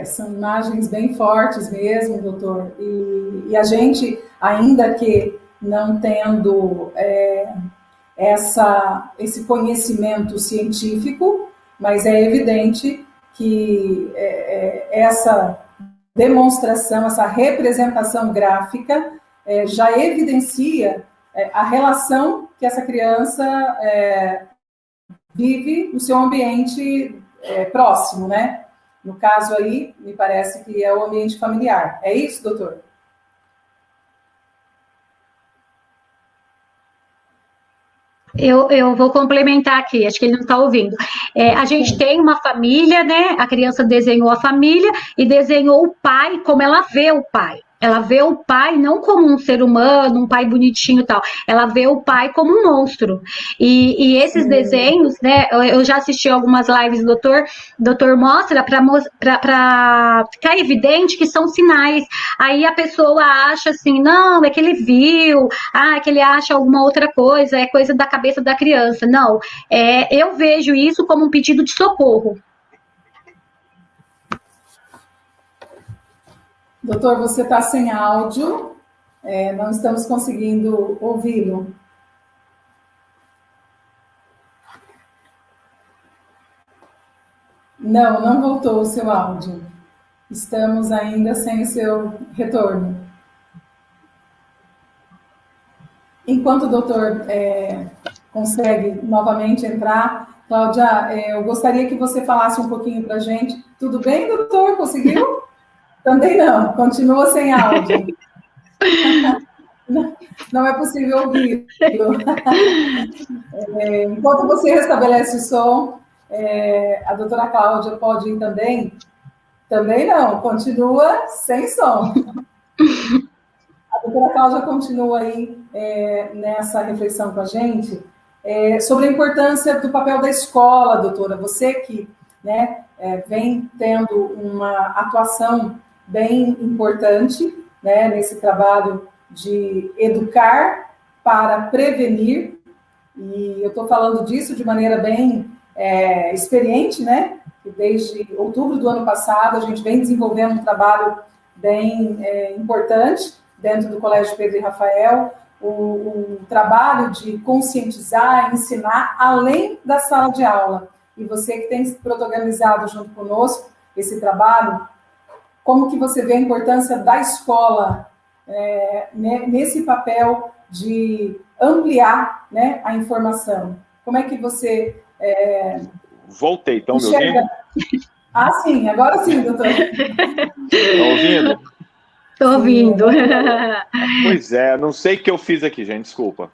São imagens bem fortes mesmo, doutor, e a gente, ainda que não tendo esse conhecimento científico, mas é evidente que essa demonstração, essa representação gráfica já evidencia a relação que essa criança vive no seu ambiente próximo, né? No caso aí, me parece que é o ambiente familiar. É isso, doutor? Eu vou complementar aqui, acho que ele não está ouvindo. A gente tem uma família, né? A criança desenhou a família e desenhou o pai como ela vê o pai. Ela vê o pai não como um ser humano, um pai bonitinho e tal. Ela vê o pai como um monstro. E esses desenhos, né? Eu já assisti algumas lives do doutor mostra para ficar evidente que são sinais. Aí a pessoa acha assim, não, é que ele viu, é que ele acha alguma outra coisa, é coisa da cabeça da criança. Não, eu vejo isso como um pedido de socorro. Doutor, você está sem áudio, não estamos conseguindo ouvi-lo. Não, não voltou o seu áudio. Estamos ainda sem o seu retorno. Enquanto o doutor consegue novamente entrar, Cláudia, eu gostaria que você falasse um pouquinho para a gente. Tudo bem, doutor? Conseguiu? Também não, continua sem áudio. Não é possível ouvir. Enquanto você restabelece o som, a doutora Cláudia pode ir também? Também não, continua sem som. A doutora Cláudia continua aí nessa reflexão com a gente sobre a importância do papel da escola, doutora. Você que vem tendo uma atuação bem importante nesse trabalho de educar para prevenir, e eu estou falando disso de maneira bem experiente, né? Desde outubro do ano passado, a gente vem desenvolvendo um trabalho bem importante dentro do Colégio Pedro e Rafael, o trabalho de conscientizar, ensinar, além da sala de aula. E você que tem protagonizado junto conosco esse trabalho, como que você vê a importância da escola nesse papel de ampliar a informação? Como é que você... Voltei, estão me ouvindo? Ah, sim, agora sim, doutor. Estão ouvindo? Estou ouvindo. Pois é, não sei o que eu fiz aqui, gente, desculpa.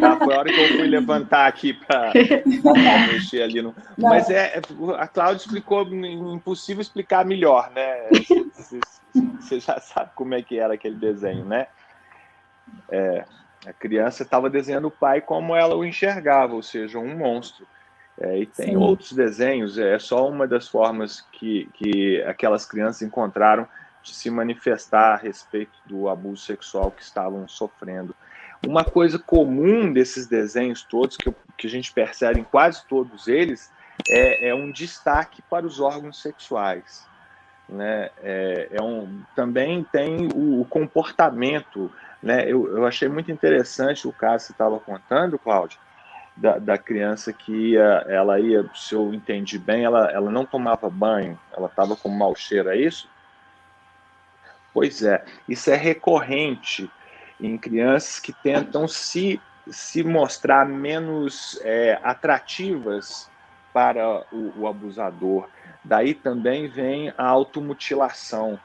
Tá, foi a hora que eu fui levantar aqui para mexer ali. Mas a Cláudia explicou, impossível explicar melhor, né? Você já sabe como é que era aquele desenho, né? A criança estava desenhando o pai como ela o enxergava, ou seja, um monstro. E tem outros desenhos, é só uma das formas que aquelas crianças encontraram de se manifestar a respeito do abuso sexual que estavam sofrendo. Uma coisa comum desses desenhos todos, que a gente percebe em quase todos eles, é um destaque para os órgãos sexuais. Né? Também tem o comportamento. Né? Eu achei muito interessante o caso que você estava contando, Cláudia, da criança que ela ia, se eu entendi bem, ela não tomava banho, ela estava com mau cheiro, é isso? Pois é, isso é recorrente em crianças que tentam se mostrar menos atrativas para o abusador. Daí também vem a automutilação.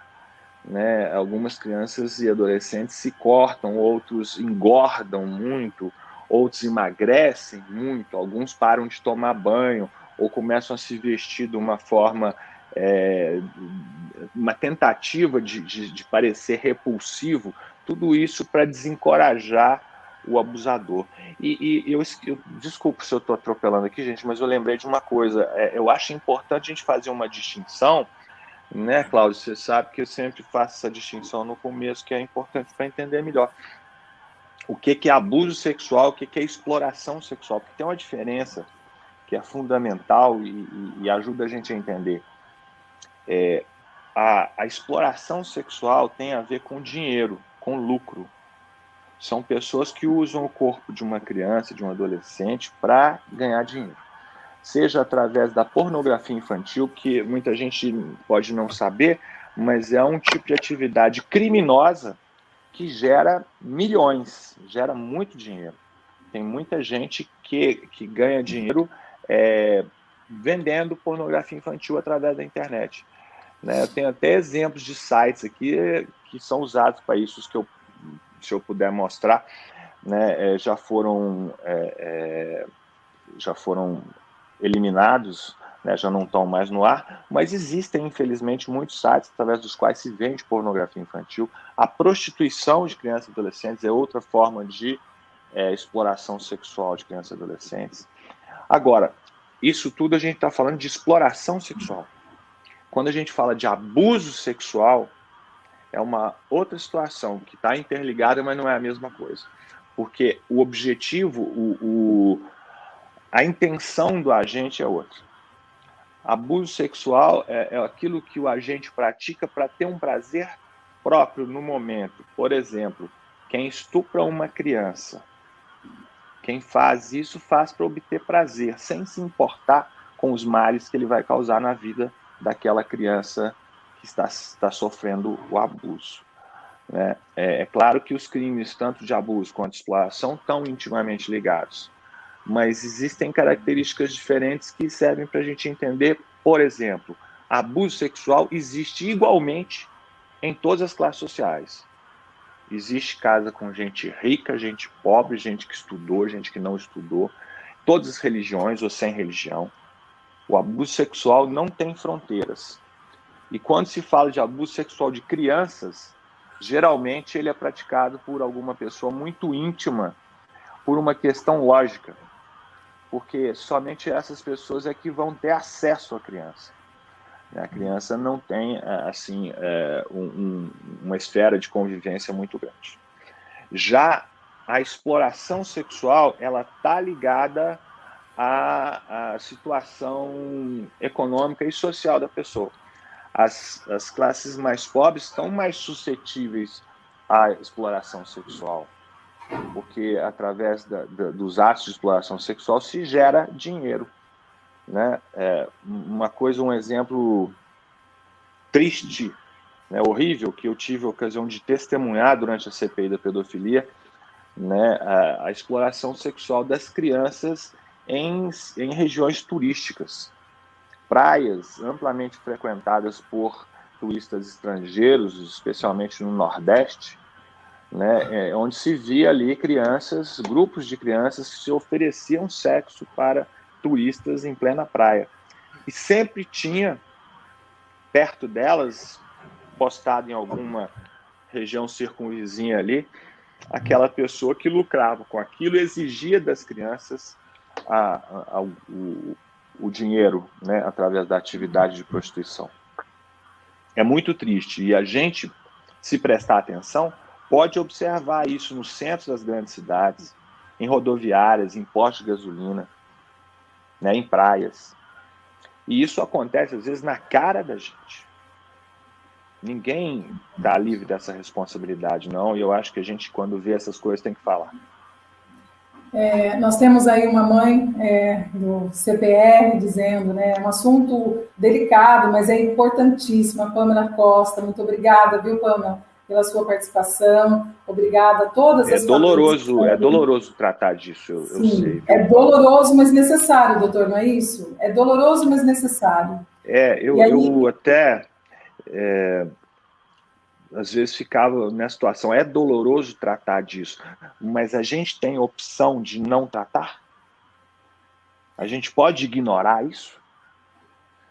Né? Algumas crianças e adolescentes se cortam, outros engordam muito, outros emagrecem muito, alguns param de tomar banho ou começam a se vestir de uma forma... uma tentativa de parecer repulsivo, tudo isso para desencorajar o abusador. E eu desculpa se eu estou atropelando aqui, gente, mas eu lembrei de uma coisa. Eu acho importante a gente fazer uma distinção, né, Cláudio? Você sabe que eu sempre faço essa distinção no começo, que é importante para entender melhor. O que é abuso sexual, o que é exploração sexual, porque tem uma diferença que é fundamental e ajuda a gente a entender. A exploração sexual tem a ver com dinheiro, com lucro. São pessoas que usam o corpo de uma criança, de um adolescente, para ganhar dinheiro. Seja através da pornografia infantil, que muita gente pode não saber, mas é um tipo de atividade criminosa que gera milhões, gera muito dinheiro. Tem muita gente que ganha dinheiro vendendo pornografia infantil através da internet. Né? Eu tenho até exemplos de sites aqui que são usados para isso, que se eu puder mostrar, né? Já foram eliminados, né? Já não estão mais no ar, mas existem, infelizmente, muitos sites através dos quais se vende pornografia infantil. A prostituição de crianças e adolescentes é outra forma de exploração sexual de crianças e adolescentes. Agora, isso tudo a gente está falando de exploração sexual. Quando a gente fala de abuso sexual, é uma outra situação que está interligada, mas não é a mesma coisa. Porque o objetivo, a intenção do agente é outra. Abuso sexual é aquilo que o agente pratica para ter um prazer próprio no momento. Por exemplo, quem estupra uma criança, quem faz isso faz para obter prazer, sem se importar com os males que ele vai causar na vida daquela criança que está sofrendo o abuso. Né? É claro que os crimes, tanto de abuso quanto de exploração, estão intimamente ligados, mas existem características diferentes que servem para a gente entender. Por exemplo, abuso sexual existe igualmente em todas as classes sociais. Existe casa com gente rica, gente pobre, gente que estudou, gente que não estudou, todas as religiões ou sem religião. O abuso sexual não tem fronteiras. E quando se fala de abuso sexual de crianças, geralmente ele é praticado por alguma pessoa muito íntima, por uma questão lógica, porque somente essas pessoas é que vão ter acesso à criança. A criança não tem, assim, uma esfera de convivência muito grande. Já a exploração sexual, ela está ligada à situação econômica e social da pessoa. As classes mais pobres estão mais suscetíveis à exploração sexual, porque através dos atos de exploração sexual se gera dinheiro. Né? Um exemplo triste, né, horrível, que eu tive a ocasião de testemunhar durante a CPI da pedofilia, né, a exploração sexual das crianças em regiões turísticas, praias amplamente frequentadas por turistas estrangeiros, especialmente no Nordeste, né, onde se via ali grupos de crianças que se ofereciam sexo para turistas em plena praia. E sempre tinha, perto delas, postado em alguma região circunvizinha ali, aquela pessoa que lucrava com aquilo e exigia das crianças o dinheiro, né, através da atividade de prostituição. É muito triste. E a gente, se prestar atenção, pode observar isso no centro das grandes cidades, em rodoviárias, em postos de gasolina, né, em praias. E isso acontece, às vezes, na cara da gente. Ninguém está livre dessa responsabilidade, não. E eu acho que a gente, quando vê essas coisas, tem que falar. Nós temos aí uma mãe do CPR dizendo, né, um assunto delicado, mas é importantíssimo. A Pâmela Costa, muito obrigada, viu, Pâmela, pela sua participação. Obrigada a todas as famílias. É doloroso tratar disso, eu sei. É doloroso, mas necessário, doutor, não é isso? É doloroso, mas necessário. Eu até, às vezes, ficava nessa situação. É doloroso tratar disso, mas a gente tem opção de não tratar? A gente pode ignorar isso?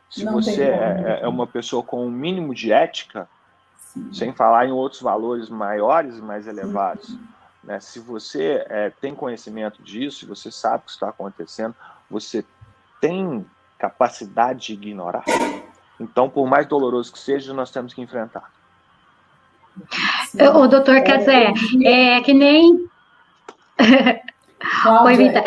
Se não você é uma pessoa com um mínimo de ética, sim, sem falar em outros valores maiores e mais elevados, né? Se você tem conhecimento disso, se você sabe o que está acontecendo, você tem capacidade de ignorar? Então, por mais doloroso que seja, nós temos que enfrentar. O doutor Cazé, é que nem... Cláudia,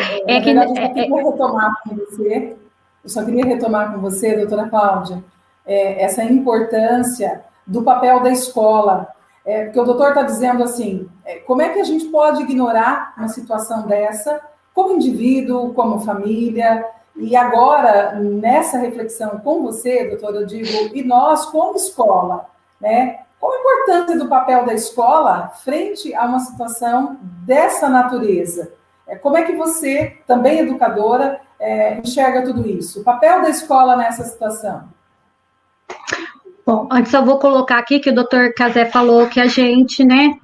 eu só queria retomar com você, doutora Cláudia, essa importância do papel da escola. Porque o doutor está dizendo assim, como é que a gente pode ignorar uma situação dessa, como indivíduo, como família, e agora, nessa reflexão com você, doutor, eu digo, e nós como escola, né? Qual a importância do papel da escola frente a uma situação dessa natureza? Como é que você, também educadora, enxerga tudo isso? O papel da escola nessa situação? Bom, antes eu vou colocar aqui que o doutor Cazé falou que a gente, né,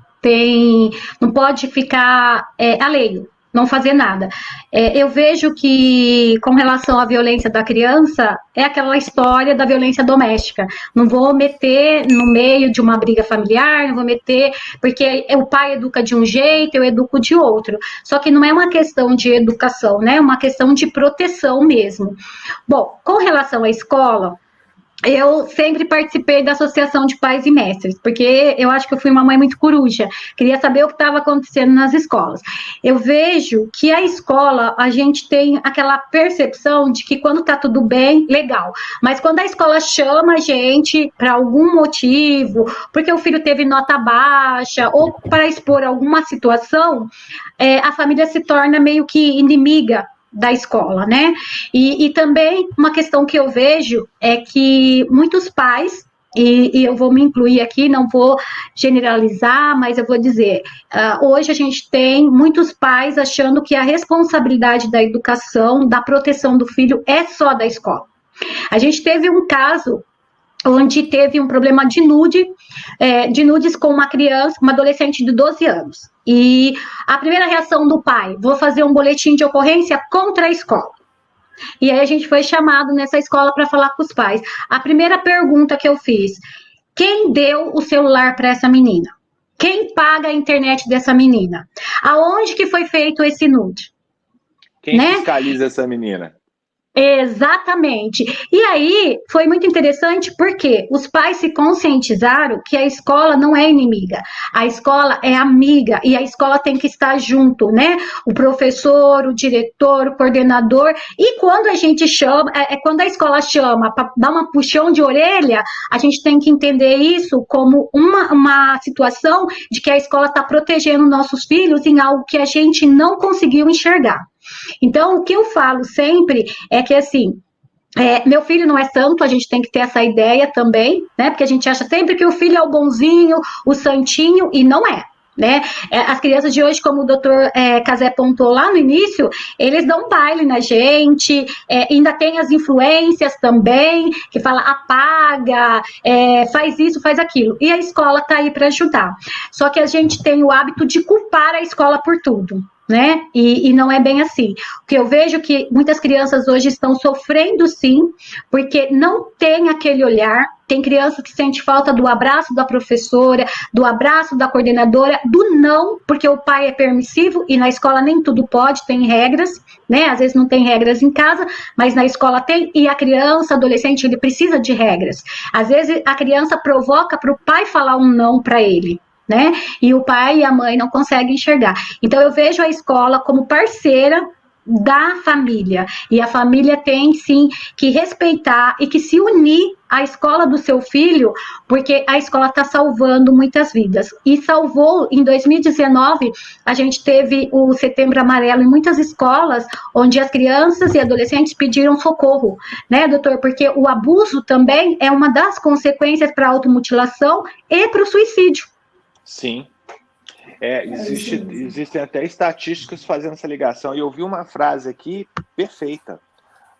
não pode ficar alheio, não fazer nada. Eu vejo que, com relação à violência da criança, é aquela história da violência doméstica. Não vou meter no meio de uma briga familiar, não vou meter, porque o pai educa de um jeito, eu educo de outro. Só que não é uma questão de educação, né? É uma questão de proteção mesmo. Bom, com relação à escola, eu sempre participei da Associação de Pais e Mestres, porque eu acho que eu fui uma mãe muito coruja, queria saber o que estava acontecendo nas escolas. Eu vejo que a escola, a gente tem aquela percepção de que quando está tudo bem, legal, mas quando a escola chama a gente para algum motivo, porque o filho teve nota baixa, ou para expor alguma situação, a família se torna meio que inimiga da escola, né? E também uma questão que eu vejo é que muitos pais, e eu vou me incluir aqui, não vou generalizar, mas eu vou dizer, hoje a gente tem muitos pais achando que a responsabilidade da educação, da proteção do filho é só da escola. A gente teve um caso onde teve um problema de nudes com uma criança, uma adolescente de 12 anos. E a primeira reação do pai, vou fazer um boletim de ocorrência contra a escola. E aí a gente foi chamado nessa escola para falar com os pais. A primeira pergunta que eu fiz, quem deu o celular para essa menina? Quem paga a internet dessa menina? Aonde que foi feito esse nude? Quem fiscaliza essa menina? Exatamente. E aí foi muito interessante porque os pais se conscientizaram que a escola não é inimiga, a escola é amiga e a escola tem que estar junto, né? O professor, o diretor, o coordenador. E quando a gente chama, quando a escola chama para dar uma puxão de orelha, a gente tem que entender isso como uma situação de que a escola está protegendo nossos filhos em algo que a gente não conseguiu enxergar. Então, o que eu falo sempre é que, assim, meu filho não é santo, a gente tem que ter essa ideia também, né? Porque a gente acha sempre que o filho é o bonzinho, o santinho, e não é. Né? As crianças de hoje, como o doutor Casé pontuou lá no início, eles dão baile na gente, ainda tem as influências também, que fala apaga, faz isso, faz aquilo. E a escola está aí para ajudar. Só que a gente tem o hábito de culpar a escola por tudo. Né? E não é bem assim. O que eu vejo é que muitas crianças hoje estão sofrendo sim, porque não tem aquele olhar. Tem criança que sente falta do abraço da professora, do abraço da coordenadora, do não, porque o pai é permissivo e na escola nem tudo pode, tem regras, né? Às vezes não tem regras em casa, mas na escola tem, e a criança, adolescente, ele precisa de regras. Às vezes a criança provoca para o pai falar um não para ele. Né? E o pai e a mãe não conseguem enxergar. Então, eu vejo a escola como parceira da família. E a família tem, sim, que respeitar e que se unir à escola do seu filho, porque a escola está salvando muitas vidas. E salvou, em 2019, a gente teve o Setembro Amarelo em muitas escolas, onde as crianças e adolescentes pediram socorro, né, doutor? Porque o abuso também é uma das consequências para a automutilação e para o suicídio. Sim. Existem até estatísticas fazendo essa ligação. E eu vi uma frase aqui perfeita.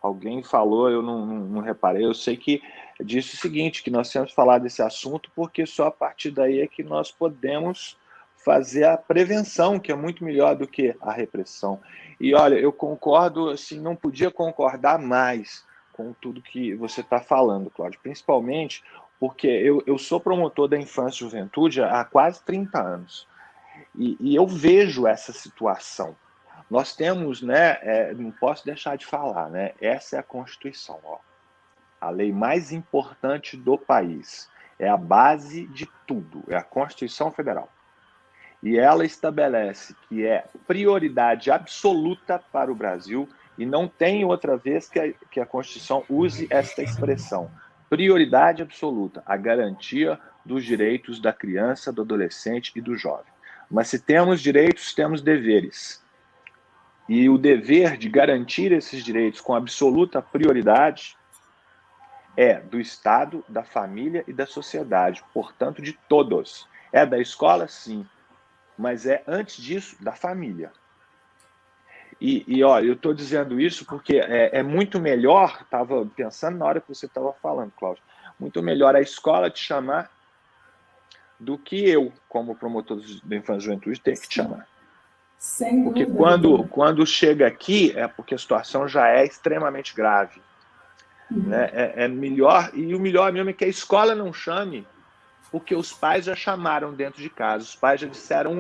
Alguém falou, eu não reparei, eu sei que disse o seguinte, que nós temos que falar desse assunto porque só a partir daí é que nós podemos fazer a prevenção, que é muito melhor do que a repressão. E olha, eu concordo, assim, não podia concordar mais com tudo que você está falando, Cláudio, principalmente porque eu sou promotor da infância e juventude há quase 30 anos. E eu vejo essa situação. Nós temos, né, não posso deixar de falar, né, essa é a Constituição, ó, a lei mais importante do país. É a base de tudo, é a Constituição Federal. E ela estabelece que é prioridade absoluta para o Brasil e não tem outra vez que a Constituição use esta expressão. Prioridade absoluta, a garantia dos direitos da criança, do adolescente e do jovem. Mas se temos direitos, temos deveres. E o dever de garantir esses direitos com absoluta prioridade é do Estado, da família e da sociedade, portanto, de todos. É da escola, sim, mas é, antes disso, da família. E olha, eu estou dizendo isso porque é muito melhor, estava pensando na hora que você estava falando, Cláudio, muito melhor a escola te chamar do que eu, como promotor da infância e juventude, ter que te chamar. Sem porque dúvida. quando chega aqui, é porque a situação já é extremamente grave. Né? É melhor, e o melhor mesmo é que a escola não chame, porque os pais já chamaram dentro de casa, os pais já disseram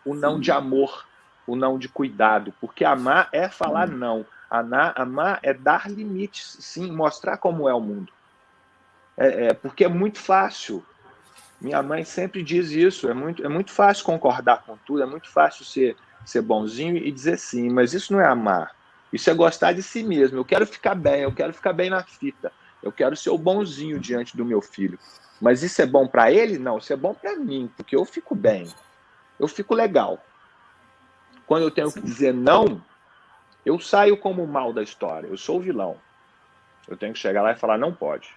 o não de amor, o não de cuidado, porque amar é falar não, amar é dar limites, sim, mostrar como é o mundo. Porque é muito fácil, minha mãe sempre diz isso, é muito fácil concordar com tudo, é muito fácil ser bonzinho e dizer sim, mas isso não é amar, isso é gostar de si mesmo. Eu quero ficar bem na fita, eu quero ser o bonzinho diante do meu filho, mas isso é bom para ele? Não, isso é bom para mim, porque eu fico bem, eu fico legal. Quando eu tenho que dizer não, Eu saio como o mal da história, eu sou o vilão. Eu tenho que chegar lá e falar, não pode.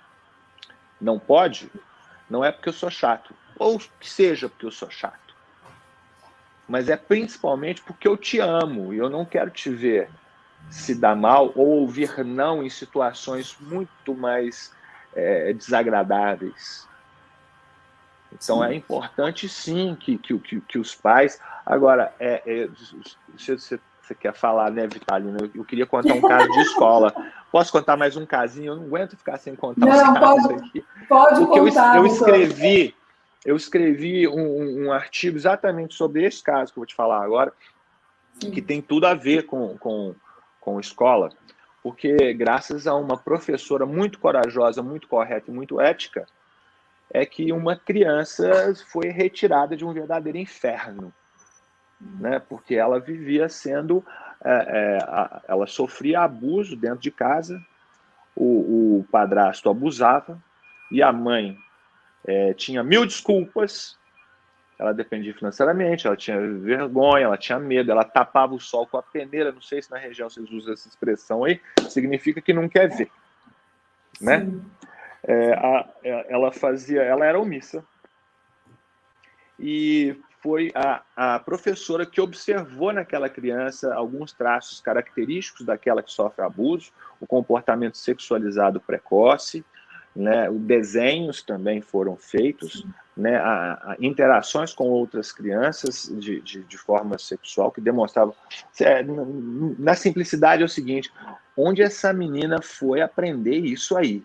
Não pode, não é porque eu sou chato, ou que seja porque eu sou chato, mas é principalmente porque eu te amo e eu não quero te ver se dar mal ou ouvir não em situações muito mais desagradáveis. Então, é importante, sim, que os pais... Agora, você quer falar, né, Vitalina? Eu queria contar um caso de escola. Posso contar mais um casinho? Eu não aguento ficar sem contar os casos aqui. Pode contar, eu escrevi um artigo exatamente sobre esse caso que eu vou te falar agora, sim, que tem tudo a ver com escola, porque graças a uma professora muito corajosa, muito correta e muito ética, é que uma criança foi retirada de um verdadeiro inferno, né? Porque ela vivia sendo... ela sofria abuso dentro de casa, o padrasto abusava, e a mãe tinha 1000 desculpas, ela dependia financeiramente, ela tinha vergonha, ela tinha medo, ela tapava o sol com a peneira, não sei se na região vocês usam essa expressão aí, significa que não quer ver, né? Ela era omissa, e foi a professora que observou naquela criança alguns traços característicos daquela que sofre abuso, o comportamento sexualizado precoce, né, os desenhos também foram feitos, né, interações com outras crianças de forma sexual que demonstravam... Na simplicidade é o seguinte, onde essa menina foi aprender isso aí?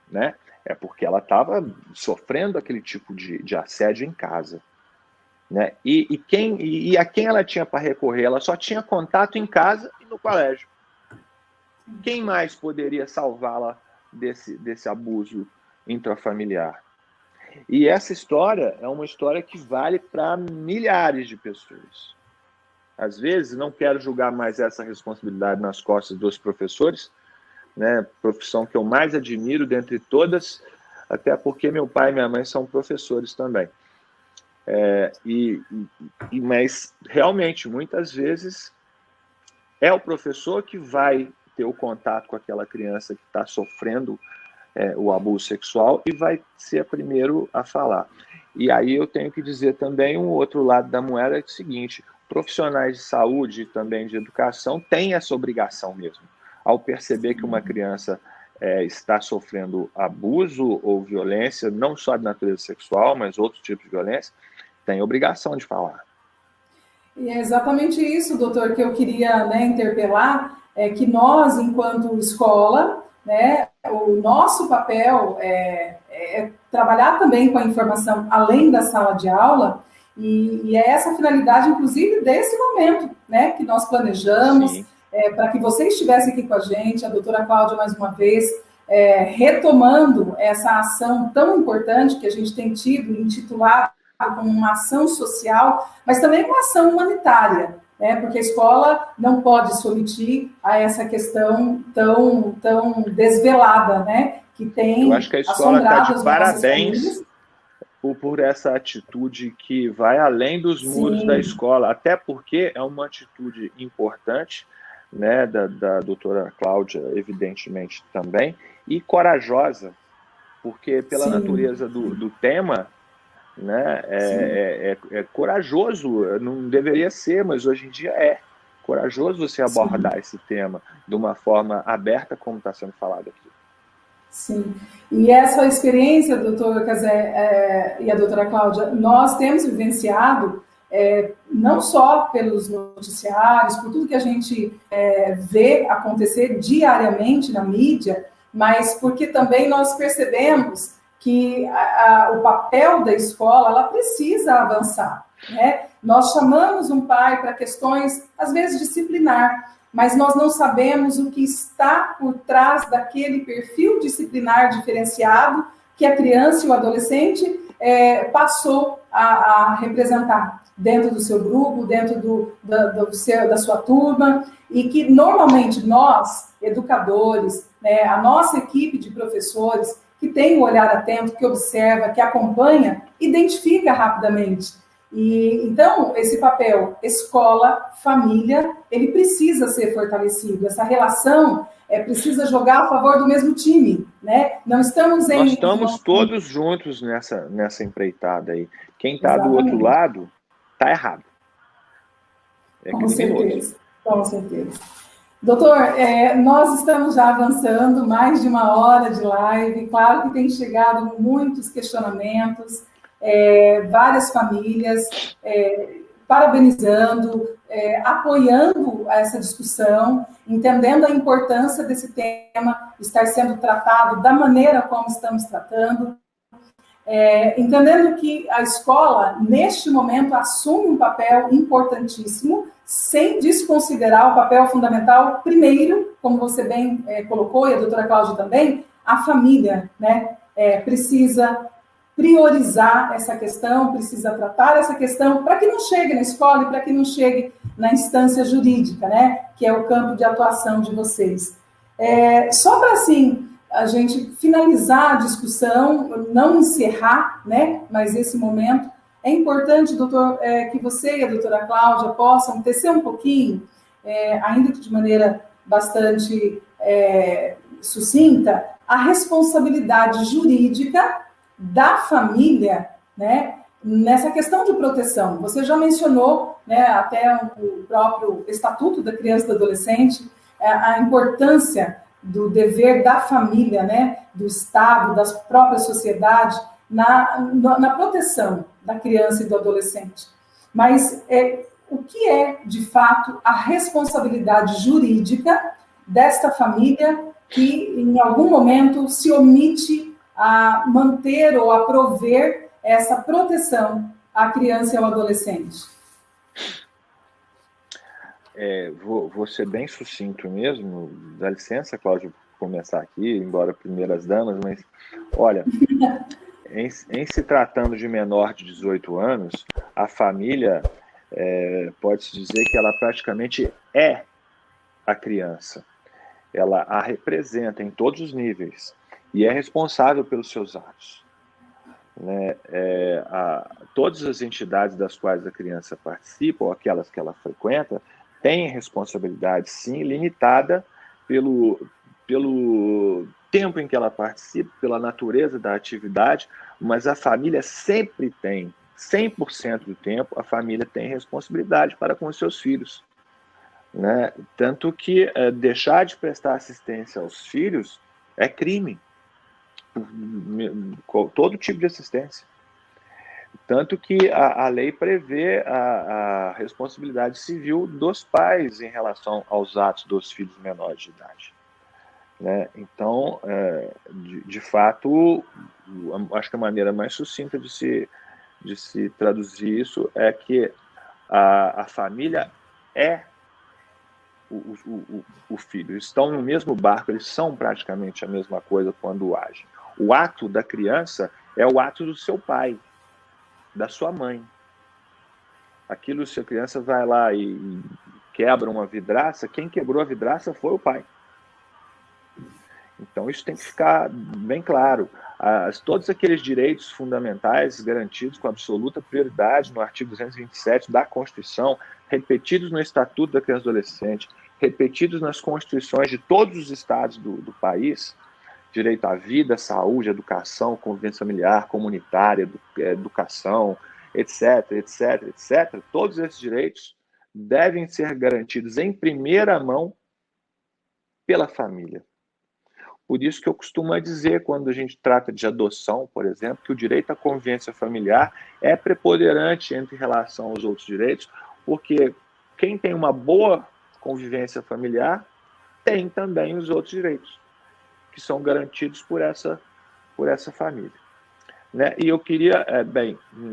Né? É porque ela estava sofrendo aquele tipo de assédio em casa. Né? E a quem ela tinha para recorrer? Ela só tinha contato em casa e no colégio. Quem mais poderia salvá-la desse abuso intrafamiliar? E essa história é uma história que vale para milhares de pessoas. Às vezes, não quero julgar mais essa responsabilidade nas costas dos professores, né, profissão que eu mais admiro dentre todas, até porque meu pai e minha mãe são professores também. Mas, realmente, muitas vezes, é o professor que vai ter o contato com aquela criança que está sofrendo o abuso sexual e vai ser o primeiro a falar. E aí eu tenho que dizer também um outro lado da moeda, é o seguinte, profissionais de saúde e também de educação têm essa obrigação mesmo. Ao perceber que uma criança está sofrendo abuso ou violência, não só de natureza sexual, mas outros tipos de violência, tem obrigação de falar. E é exatamente isso, doutor, que eu queria, né, interpelar, é que nós, enquanto escola, né, o nosso papel é trabalhar também com a informação além da sala de aula, e é essa a finalidade, inclusive, desse momento, né, que nós planejamos, para que vocês estivessem aqui com a gente, a doutora Cláudia, mais uma vez, retomando essa ação tão importante que a gente tem tido, intitulada como uma ação social, mas também uma ação humanitária, né? Porque a escola não pode se omitir a essa questão tão desvelada, né? Que tem. Eu acho que a escola está de parabéns por essa atitude que vai além dos muros da escola, até porque é uma atitude importante, né, da doutora Cláudia, evidentemente também, e corajosa, porque pela natureza do tema, né, é corajoso, não deveria ser, mas hoje em dia é corajoso você abordar esse tema de uma forma aberta, como está sendo falado aqui. Sim, e essa experiência, doutor Cazé e a doutora Cláudia, nós temos vivenciado, não só pelos noticiários, por tudo que a gente vê acontecer diariamente na mídia, mas porque também nós percebemos que o papel da escola, ela precisa avançar, né? Nós chamamos um pai para questões, às vezes, disciplinar, mas nós não sabemos o que está por trás daquele perfil disciplinar diferenciado que a criança e o adolescente passou a representar dentro do seu grupo, dentro da sua turma, e que normalmente nós, educadores, né, a nossa equipe de professores, que tem um olhar atento, que observa, que acompanha, identifica rapidamente. E então, esse papel escola, família, ele precisa ser fortalecido. Essa relação precisa jogar a favor do mesmo time, né? Não estamos em... Nós estamos todos juntos nessa empreitada aí. Quem está do outro lado está errado. É com criminoso. certeza, com certeza. Doutor, nós estamos já avançando mais de 1 hora de live. Claro que tem chegado muitos questionamentos, várias famílias parabenizando, apoiando essa discussão, entendendo a importância desse tema estar sendo tratado da maneira como estamos tratando, entendendo que a escola, neste momento, assume um papel importantíssimo, sem desconsiderar o papel fundamental, primeiro, como você bem colocou, e a doutora Cláudia também, a família, né? Precisa priorizar essa questão, precisa tratar essa questão, para que não chegue na escola e para que não chegue na instância jurídica, né? Que é o campo de atuação de vocês. Só para, assim, a gente finalizar a discussão, não encerrar, né? Mas esse momento, é importante, doutor, que você e a doutora Cláudia possam tecer um pouquinho, ainda que de maneira bastante sucinta, a responsabilidade jurídica da família, né, nessa questão de proteção. Você já mencionou, né, até o próprio Estatuto da Criança e do Adolescente, a importância do dever da família, né, do Estado, da própria sociedade, na proteção da criança e do adolescente. Mas o que é, de fato, a responsabilidade jurídica desta família que, em algum momento, se omite a manter ou a prover essa proteção à criança e ao adolescente? Vou ser bem sucinto mesmo. Dá licença, Cláudio, começar aqui, embora primeiras damas, mas, olha, em se tratando de menor de 18 anos, a família, pode-se dizer que ela praticamente é a criança. Ela a representa em todos os níveis e é responsável pelos seus atos. Né? Todas as entidades das quais a criança participa, ou aquelas que ela frequenta, têm responsabilidade, sim, limitada pelo tempo em que ela participa, pela natureza da atividade, mas a família sempre tem, 100% do tempo, a família tem responsabilidade para com os seus filhos. Né? Tanto que deixar de prestar assistência aos filhos é crime. Todo tipo de assistência. Tanto que a lei prevê a responsabilidade civil dos pais em relação aos atos dos filhos menores de idade. Né? Então, de fato, acho que a maneira mais sucinta de se traduzir isso é que a família é o filho. Eles estão no mesmo barco, eles são praticamente a mesma coisa quando agem. O ato da criança é o ato do seu pai, da sua mãe. Aquilo, se a criança vai lá e quebra uma vidraça, quem quebrou a vidraça foi o pai. Então, isso tem que ficar bem claro. Todos aqueles direitos fundamentais garantidos com absoluta prioridade no artigo 227 da Constituição, repetidos no Estatuto da Criança e do Adolescente, repetidos nas constituições de todos os estados do país, direito à vida, saúde, educação, convivência familiar, comunitária, educação, etc., etc., etc., todos esses direitos devem ser garantidos em primeira mão pela família. Por isso que eu costumo dizer, quando a gente trata de adoção, por exemplo, que o direito à convivência familiar é preponderante em relação aos outros direitos, porque quem tem uma boa convivência familiar tem também os outros direitos, que são garantidos por essa família. Né? E eu queria,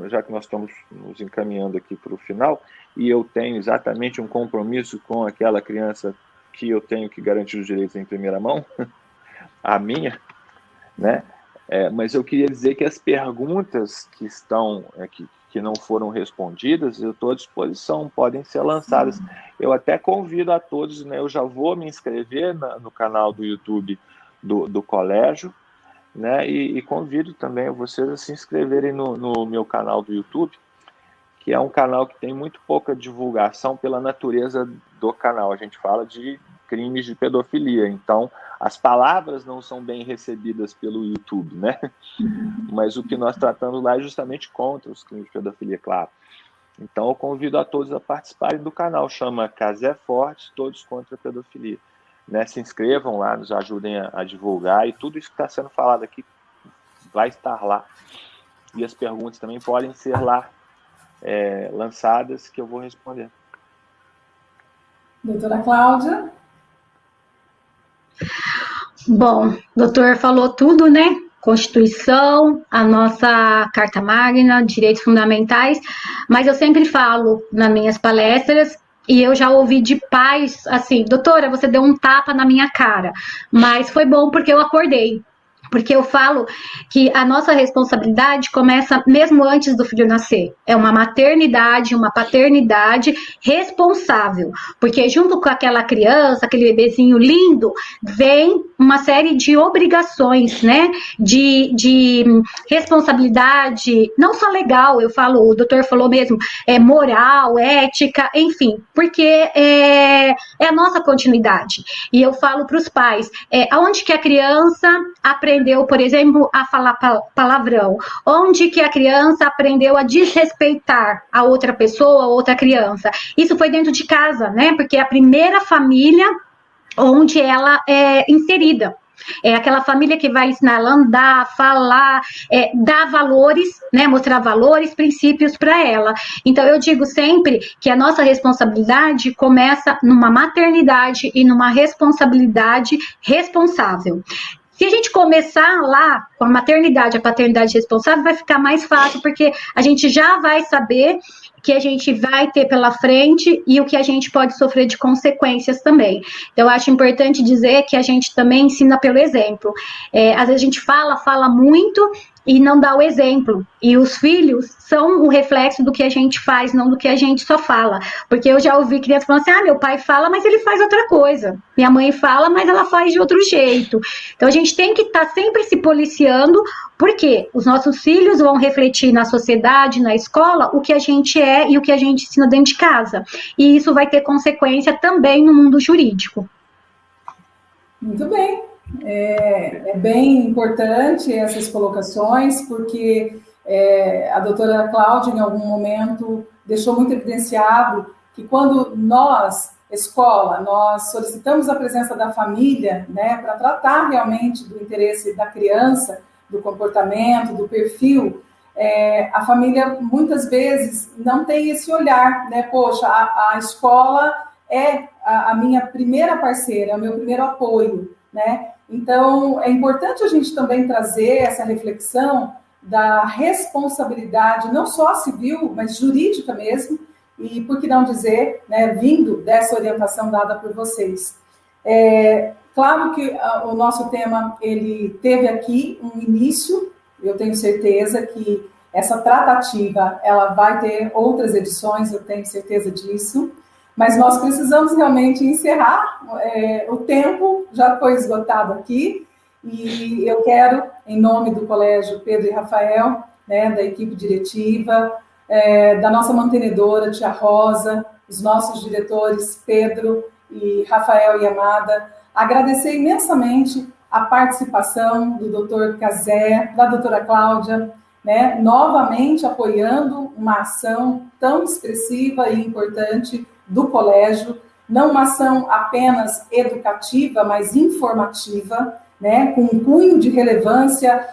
já que nós estamos nos encaminhando aqui para o final, e eu tenho exatamente um compromisso com aquela criança que eu tenho que garantir os direitos em primeira mão, a minha, né? Mas eu queria dizer que as perguntas que estão que não foram respondidas, eu estou à disposição, podem ser lançadas. Eu até convido a todos, né? Eu já vou me inscrever no canal do YouTube do colégio, né? E convido também vocês a se inscreverem no meu canal do YouTube, que é um canal que tem muito pouca divulgação pela natureza do canal. A gente fala de crimes de pedofilia, então as palavras não são bem recebidas pelo YouTube, né? Mas o que nós tratamos lá é justamente contra os crimes de pedofilia, claro. Então eu convido a todos a participarem do canal, chama Casé Forte, Todos contra a Pedofilia. Né? Se inscrevam lá, nos ajudem a divulgar, e tudo isso que está sendo falado aqui vai estar lá. E as perguntas também podem ser lá lançadas, que eu vou responder. Doutora Cláudia? Bom, o doutor falou tudo, né? Constituição, a nossa Carta Magna, direitos fundamentais, mas eu sempre falo nas minhas palestras, e eu já ouvi de pais assim, doutora, você deu um tapa na minha cara, mas foi bom porque eu acordei. Porque eu falo que a nossa responsabilidade começa mesmo antes do filho nascer. É uma maternidade, uma paternidade responsável. Porque junto com aquela criança, aquele bebezinho lindo, vem uma série de obrigações, né? De responsabilidade, não só legal, eu falo, o doutor falou mesmo, moral, ética, enfim. Porque é a nossa continuidade. E eu falo para os pais, aonde que a criança aprendeu, por exemplo, a falar palavrão? Onde que a criança aprendeu a desrespeitar a outra pessoa, a outra criança? Isso foi dentro de casa, né? Porque é a primeira família onde ela é inserida. É aquela família que vai ensinar ela a andar, falar, dar valores, né, mostrar valores, princípios para ela. Então, eu digo sempre que a nossa responsabilidade começa numa maternidade e numa responsabilidade responsável. Se a gente começar lá com a maternidade, a paternidade responsável, vai ficar mais fácil, porque a gente já vai saber que a gente vai ter pela frente e o que a gente pode sofrer de consequências também. Então, eu acho importante dizer que a gente também ensina pelo exemplo. Às vezes a gente fala muito e não dá o exemplo. E os filhos são o reflexo do que a gente faz, não do que a gente só fala. Porque eu já ouvi crianças falando assim, meu pai fala, mas ele faz outra coisa. Minha mãe fala, mas ela faz de outro jeito. Então, a gente tem que estar sempre se policiando, porque os nossos filhos vão refletir na sociedade, na escola, o que a gente é e o que a gente ensina dentro de casa. E isso vai ter consequência também no mundo jurídico. Muito bem. É bem importante essas colocações, porque a doutora Cláudia, em algum momento, deixou muito evidenciado que quando nós, escola, nós solicitamos a presença da família, né, para tratar realmente do interesse da criança, do comportamento, do perfil, a família muitas vezes não tem esse olhar, né? Poxa, a escola é a minha primeira parceira, é o meu primeiro apoio, né? Então, é importante a gente também trazer essa reflexão da responsabilidade, não só civil, mas jurídica mesmo, e por que não dizer, né, vindo dessa orientação dada por vocês. Claro que o nosso tema, ele teve aqui um início, eu tenho certeza que essa tratativa, ela vai ter outras edições, eu tenho certeza disso, mas nós precisamos realmente encerrar, o tempo já foi esgotado aqui, e eu quero, em nome do Colégio Pedro e Rafael, né, da equipe diretiva, da nossa mantenedora, Tia Rosa, os nossos diretores Pedro e Rafael Yamada, agradecer imensamente a participação do doutor Casé, da doutora Cláudia, né, novamente apoiando uma ação tão expressiva e importante do colégio, não uma ação apenas educativa, mas informativa, né, com um cunho de relevância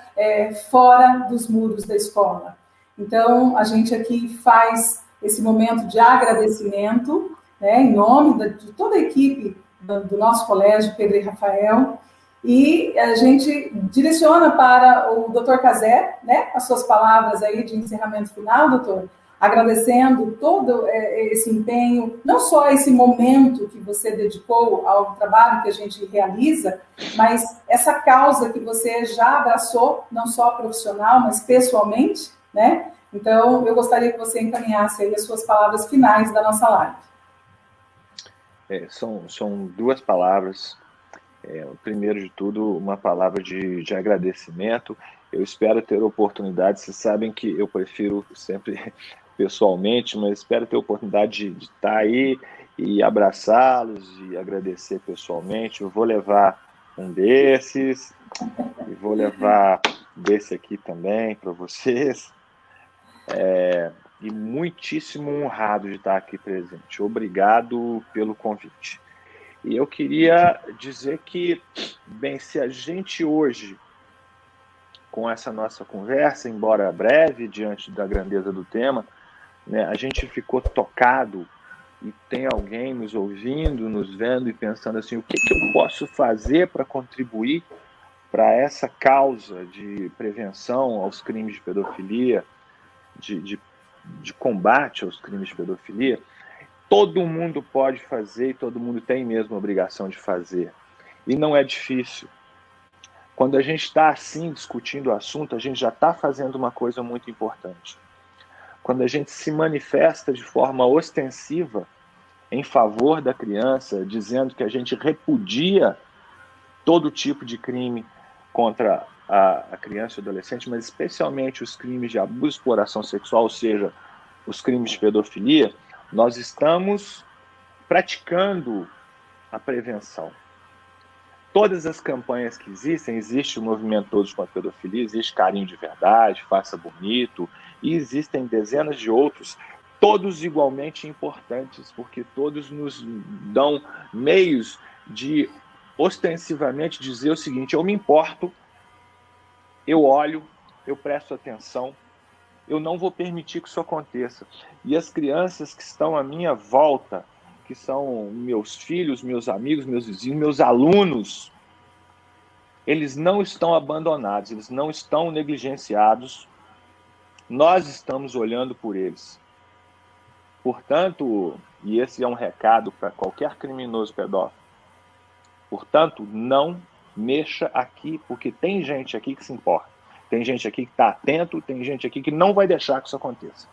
fora dos muros da escola. Então, a gente aqui faz esse momento de agradecimento, né, em nome de toda a equipe do nosso colégio, Pedro e Rafael, e a gente direciona para o doutor Casé, né, as suas palavras aí de encerramento final, doutor, agradecendo todo esse empenho, não só esse momento que você dedicou ao trabalho que a gente realiza, mas essa causa que você já abraçou, não só profissional, mas pessoalmente, né? Então, eu gostaria que você encaminhasse aí as suas palavras finais da nossa live. São duas palavras. Primeiro de tudo, uma palavra de agradecimento. Eu espero ter oportunidade. Vocês sabem que eu prefiro sempre pessoalmente, mas espero ter a oportunidade de estar aí e abraçá-los e agradecer pessoalmente. Eu vou levar um desses e vou levar desse aqui também para vocês. E muitíssimo honrado de estar aqui presente. Obrigado pelo convite. E eu queria dizer que, bem, se a gente hoje, com essa nossa conversa, embora breve, diante da grandeza do tema, né, a gente ficou tocado e tem alguém nos ouvindo, nos vendo e pensando assim, o que eu posso fazer para contribuir para essa causa de prevenção aos crimes de pedofilia, de combate aos crimes de pedofilia. Todo mundo pode fazer e todo mundo tem mesmo a obrigação de fazer. E não é difícil. Quando a gente está assim discutindo o assunto, a gente já está fazendo uma coisa muito importante. Quando a gente se manifesta de forma ostensiva em favor da criança, dizendo que a gente repudia todo tipo de crime contra a criança e o adolescente, mas especialmente os crimes de abuso e exploração sexual, ou seja, os crimes de pedofilia, nós estamos praticando a prevenção. Todas as campanhas que existem, existe o movimento Todos contra a Pedofilia, existe Carinho de Verdade, Faça Bonito, e existem dezenas de outros, todos igualmente importantes, porque todos nos dão meios de ostensivamente dizer o seguinte: eu me importo, eu olho, eu presto atenção, eu não vou permitir que isso aconteça. E as crianças que estão à minha volta, que são meus filhos, meus amigos, meus vizinhos, meus alunos, eles não estão abandonados, eles não estão negligenciados. Nós estamos olhando por eles. Portanto, e esse é um recado para qualquer criminoso pedófilo, portanto, não mexa aqui, porque tem gente aqui que se importa. Tem gente aqui que está atento, tem gente aqui que não vai deixar que isso aconteça.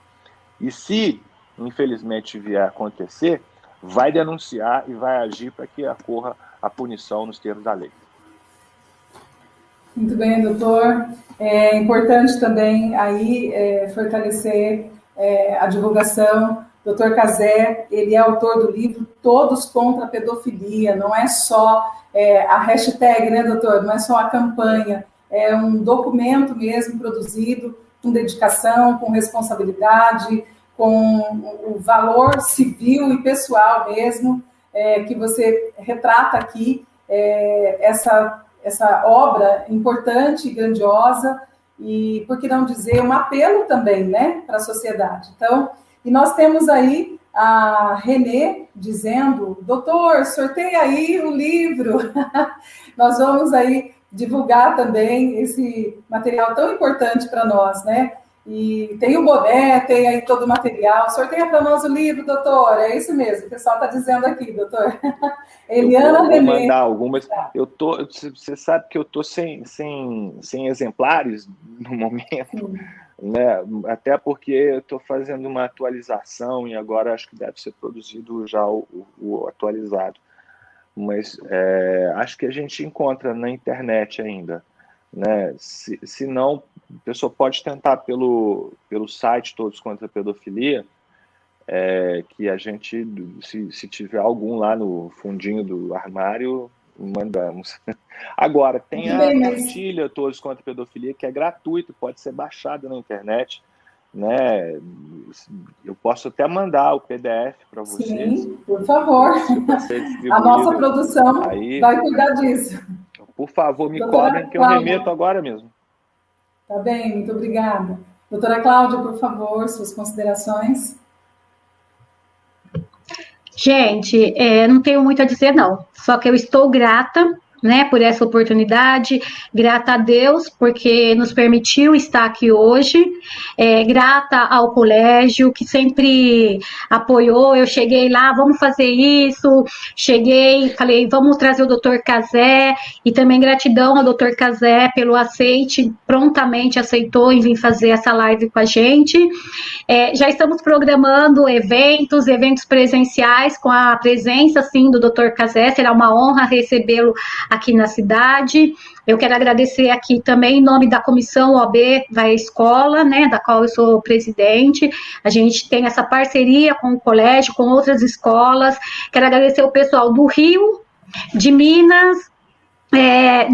E se, infelizmente, vier a acontecer, vai denunciar e vai agir para que ocorra a punição nos termos da lei. Muito bem, doutor. É importante também aí fortalecer a divulgação. Doutor Cazé, ele é autor do livro Todos contra a Pedofilia. Não é só a hashtag, né, doutor? Não é só a campanha. É um documento mesmo produzido com dedicação, com responsabilidade, com o valor civil e pessoal mesmo, que você retrata aqui essa obra importante e grandiosa, e, por que não dizer, um apelo também, né, para a sociedade. Então, e nós temos aí a Renê dizendo: doutor, sorteia aí o livro. Nós vamos aí divulgar também esse material tão importante para nós, né? E tem o boné, tem aí todo o material. Sorteia para nós o livro, doutor. É isso mesmo, o pessoal está dizendo aqui, doutor. Eliana Renê. Vou mandar algumas. Você sabe que eu estou sem exemplares no momento, né? Até porque eu estou fazendo uma atualização e agora acho que deve ser produzido já o atualizado. Mas acho que a gente encontra na internet ainda, né? Se não, a pessoa pode tentar pelo site Todos contra a Pedofilia, que a gente, se tiver algum lá no fundinho do armário, mandamos. Agora, tem a cartilha Todos contra a Pedofilia, que é gratuito, pode ser baixada na internet, né? Eu posso até mandar o PDF para vocês. Sim, por favor. A nossa produção vai cuidar disso. Por favor, me cobrem, que eu remeto agora mesmo. Tá bem, muito obrigada. Doutora Cláudia, por favor, suas considerações. Gente, não tenho muito a dizer, não. Só que eu estou grata, né, por essa oportunidade, grata a Deus, porque nos permitiu estar aqui hoje, grata ao colégio, que sempre apoiou. Eu cheguei lá, vamos fazer isso, cheguei, falei, vamos trazer o doutor Cazé, e também gratidão ao doutor Cazé pelo aceite, prontamente aceitou em vir fazer essa live com a gente. Já estamos programando eventos presenciais, com a presença, sim, do doutor Cazé. Será uma honra recebê-lo aqui na cidade. Eu quero agradecer aqui também em nome da Comissão OAB Vai à Escola, né, da qual eu sou presidente. A gente tem essa parceria com o colégio, com outras escolas. Quero agradecer o pessoal do Rio, de Minas,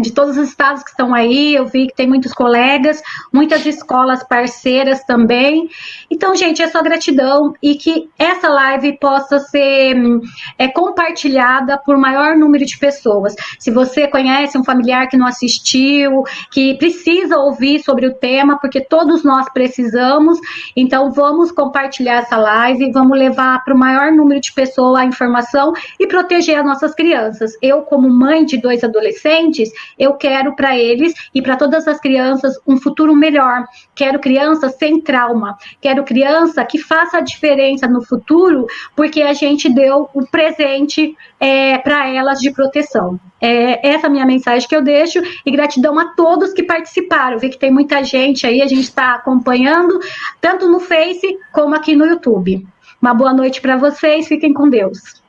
de todos os estados que estão aí. Eu vi que tem muitos colegas, muitas escolas parceiras também. Então, gente, é só gratidão e que essa live possa ser compartilhada por maior número de pessoas. Se você conhece um familiar que não assistiu, que precisa ouvir sobre o tema, porque todos nós precisamos, então vamos compartilhar essa live, vamos levar para o maior número de pessoas a informação e proteger as nossas crianças. Eu, como mãe de 2 adolescentes, eu quero para eles e para todas as crianças um futuro melhor. Quero criança sem trauma, quero criança que faça a diferença no futuro, porque a gente deu um presente para elas de proteção. Essa é a minha mensagem que eu deixo, e gratidão a todos que participaram. Vi que tem muita gente aí, a gente está acompanhando, tanto no Face como aqui no YouTube. Uma boa noite para vocês, fiquem com Deus.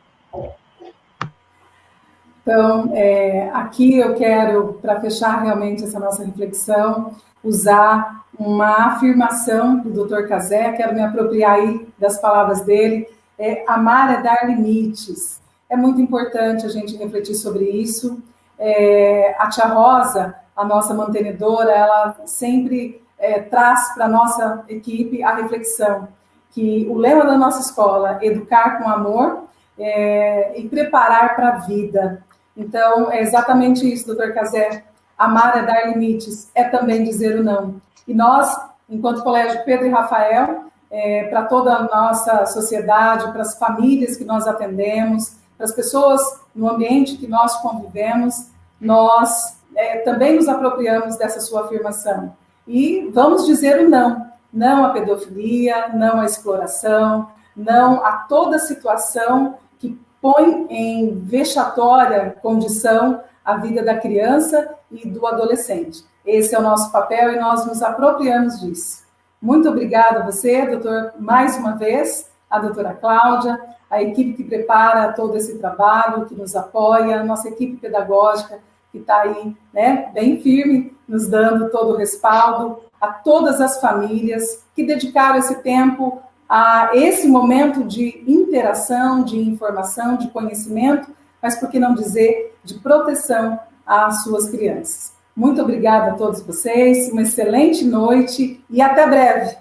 Então, aqui eu quero, para fechar realmente essa nossa reflexão, usar uma afirmação do Dr. Cazé, quero me apropriar aí das palavras dele, amar é dar limites. É muito importante a gente refletir sobre isso. A tia Rosa, a nossa mantenedora, ela sempre traz para a nossa equipe a reflexão, que o lema da nossa escola, educar com amor e preparar para a vida. Então, é exatamente isso, doutor Cazé. Amar é dar limites, é também dizer o não. E nós, enquanto Colégio Pedro e Rafael, para toda a nossa sociedade, para as famílias que nós atendemos, para as pessoas no ambiente que nós convivemos, nós também nos apropriamos dessa sua afirmação. E vamos dizer o não. Não à pedofilia, não à exploração, não a toda situação que põe em vexatória condição a vida da criança e do adolescente. Esse é o nosso papel e nós nos apropriamos disso. Muito obrigada a você, doutor, mais uma vez, a doutora Cláudia, a equipe que prepara todo esse trabalho, que nos apoia, a nossa equipe pedagógica que está aí, né, bem firme, nos dando todo o respaldo, a todas as famílias que dedicaram esse tempo a esse momento de interação, de informação, de conhecimento, mas por que não dizer de proteção às suas crianças. Muito obrigada a todos vocês, uma excelente noite e até breve.